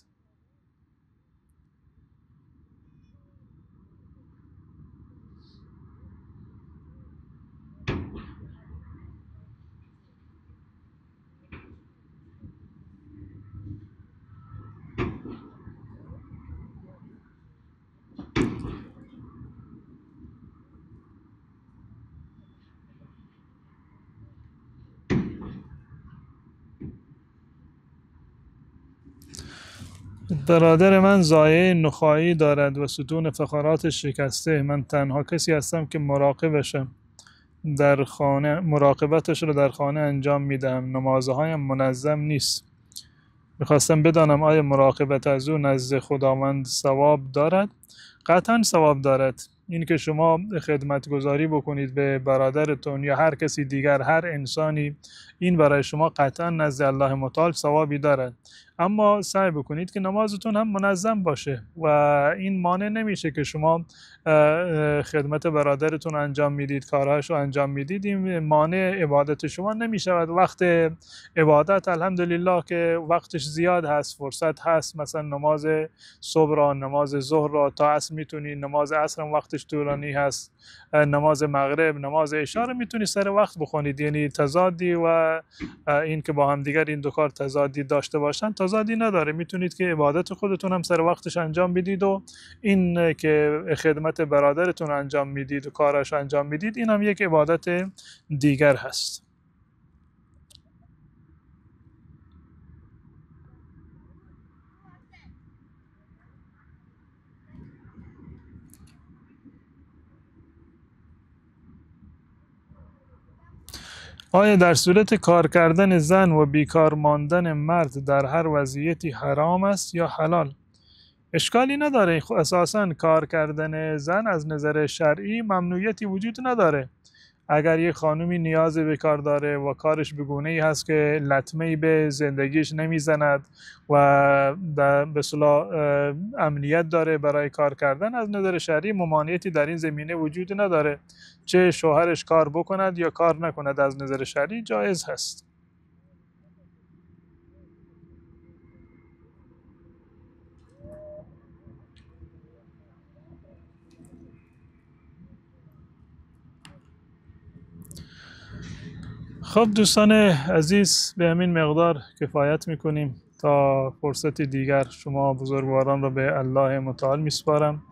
برادر من زایه نخاعی دارد و ستون فقرات شکسته. من تنها کسی هستم که مراقبشم. در خانه مراقبتش رو در خانه انجام میدهم. نمازهایم منظم نیست. میخواستم بدانم آیا مراقبت از او نزد خداوند ثواب دارد؟ قطعا ثواب دارد. این که شما خدمتگزاری بکنید به برادرتون یا هر کسی دیگر، هر انسانی، این برای شما قطعا نزد الله متعال ثوابی دارد. اما سعی بکنید که نمازتون هم منظم باشه و این مانع نمیشه که شما خدمت برادرتون انجام میدید، کارهاش رو انجام میدید. این مانع عبادت شما نمیشود. وقت عبادت الحمدلله که وقتش زیاد هست، فرصت هست. مثلا نماز صبح را، نماز ظهر را تا عصر میتونی، نماز عصر هم وقتش طولانی هست، نماز مغرب، نماز عشا رو میتونی سر وقت بخونید. یعنی تضادی و این که با هم دیگر این دو کار تضادی داشته باشن تضادی نداره. میتونید که عبادت خودتون هم سر وقتش انجام بدید و این که خدمت برادرتون انجام میدید و کارش انجام میدید، این هم یک عبادت دیگر هست. آیا در صورت کار کردن زن و بیکار ماندن مرد در هر وضعیتی حرام است یا حلال؟ اشکالی نداره. اساساً کار کردن زن از نظر شرعی ممنوعیتی وجود نداره. اگر یه خانومی نیاز به کار داره و کارش به گونه‌ای هست که لطمه‌ای به زندگیش نمیزند و به اصطلاح امنیت داره برای کار کردن، از نظر شرعی ممانعتی در این زمینه وجود نداره. چه شوهرش کار بکند یا کار نکند، از نظر شرعی جایز هست. خب دوستان عزیز، به همین مقدار کفایت میکنیم. تا فرصت دیگر شما بزرگواران را به الله متعال میسپارم.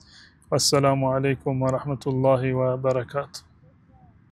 و السلام علیکم و رحمت الله و برکاته.